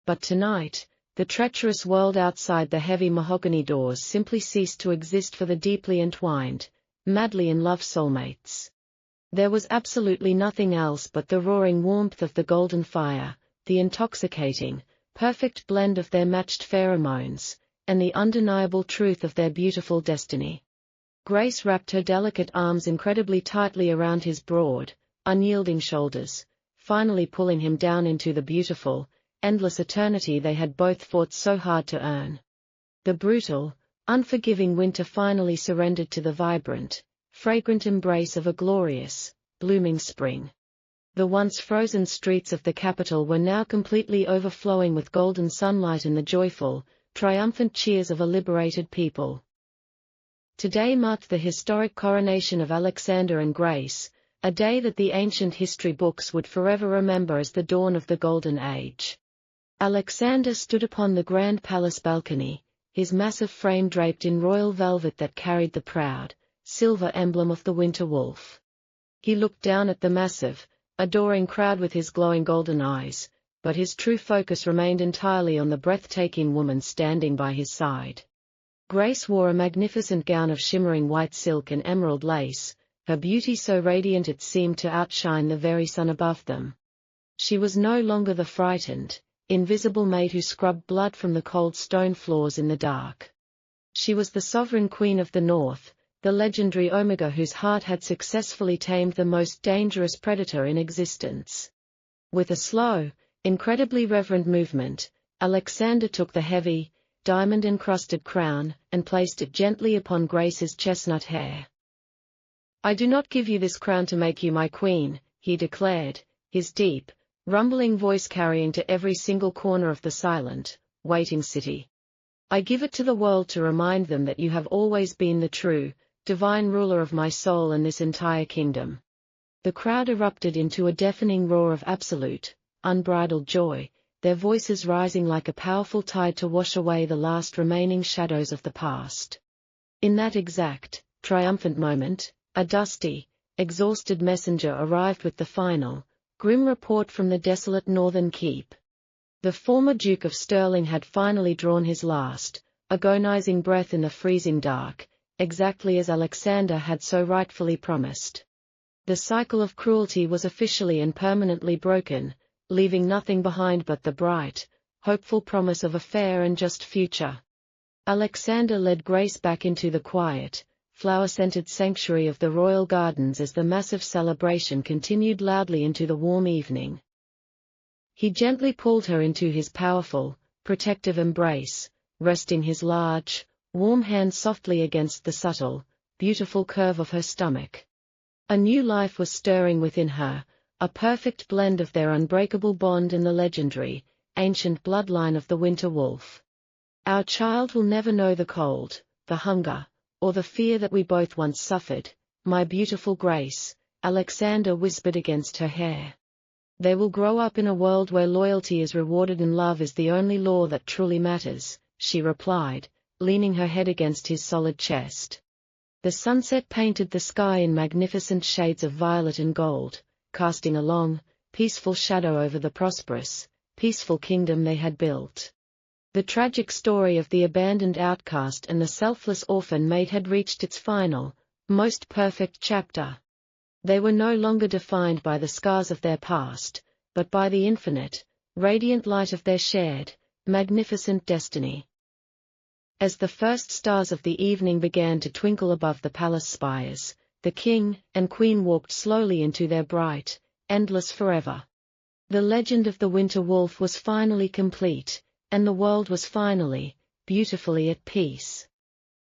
Speaker 1: But tonight, the treacherous world outside the heavy mahogany doors simply ceased to exist for the deeply entwined, madly in love soulmates. There was absolutely nothing else but the roaring warmth of the golden fire, the intoxicating, perfect blend of their matched pheromones, and the undeniable truth of their beautiful destiny. Grace wrapped her delicate arms incredibly tightly around his broad, unyielding shoulders, finally pulling him down into the beautiful, endless eternity they had both fought so hard to earn. The brutal, unforgiving winter finally surrendered to the vibrant, fragrant embrace of a glorious, blooming spring. The once frozen streets of the capital were now completely overflowing with golden sunlight and the joyful, triumphant cheers of a liberated people. Today marked the historic coronation of Alexander and Grace, a day that the ancient history books would forever remember as the dawn of the Golden Age. Alexander stood upon the grand palace balcony, his massive frame draped in royal velvet that carried the proud, silver emblem of the winter wolf. He looked down at the massive, adoring crowd with his glowing golden eyes, but his true focus remained entirely on the breathtaking woman standing by his side. Grace wore a magnificent gown of shimmering white silk and emerald lace, her beauty so radiant it seemed to outshine the very sun above them. She was no longer the frightened, invisible maid who scrubbed blood from the cold stone floors in the dark. She was the sovereign queen of the north, the legendary Omega whose heart had successfully tamed the most dangerous predator in existence. With a slow, incredibly reverent movement, Alexander took the heavy, diamond-encrusted crown and placed it gently upon Grace's chestnut hair. "I do not give you this crown to make you my queen," he declared, his deep, rumbling voice carrying to every single corner of the silent, waiting city. "I give it to the world to remind them that you have always been the true, divine ruler of my soul and this entire kingdom." The crowd erupted into a deafening roar of absolute, unbridled joy, their voices rising like a powerful tide to wash away the last remaining shadows of the past. In that exact, triumphant moment, a dusty, exhausted messenger arrived with the final, grim report from the desolate northern keep. The former Duke of Stirling had finally drawn his last, agonizing breath in the freezing dark, exactly as Alexander had so rightfully promised. The cycle of cruelty was officially and permanently broken, leaving nothing behind but the bright, hopeful promise of a fair and just future. Alexander led Grace back into the quiet, flower-scented sanctuary of the royal gardens as the massive celebration continued loudly into the warm evening. He gently pulled her into his powerful, protective embrace, resting his large, warm hand softly against the subtle, beautiful curve of her stomach. A new life was stirring within her, a perfect blend of their unbreakable bond and the legendary, ancient bloodline of the winter wolf. "Our child will never know the cold, the hunger, or the fear that we both once suffered, my beautiful Grace," Alexander whispered against her hair. "They will grow up in a world where loyalty is rewarded and love is the only law that truly matters," she replied, leaning her head against his solid chest. The sunset painted the sky in magnificent shades of violet and gold, casting a long, peaceful shadow over the prosperous, peaceful kingdom they had built. The tragic story of the abandoned outcast and the selfless orphan maid had reached its final, most perfect chapter. They were no longer defined by the scars of their past, but by the infinite, radiant light of their shared, magnificent destiny. As the first stars of the evening began to twinkle above the palace spires, the king and queen walked slowly into their bright, endless forever. The legend of the winter wolf was finally complete, and the world was finally, beautifully at peace.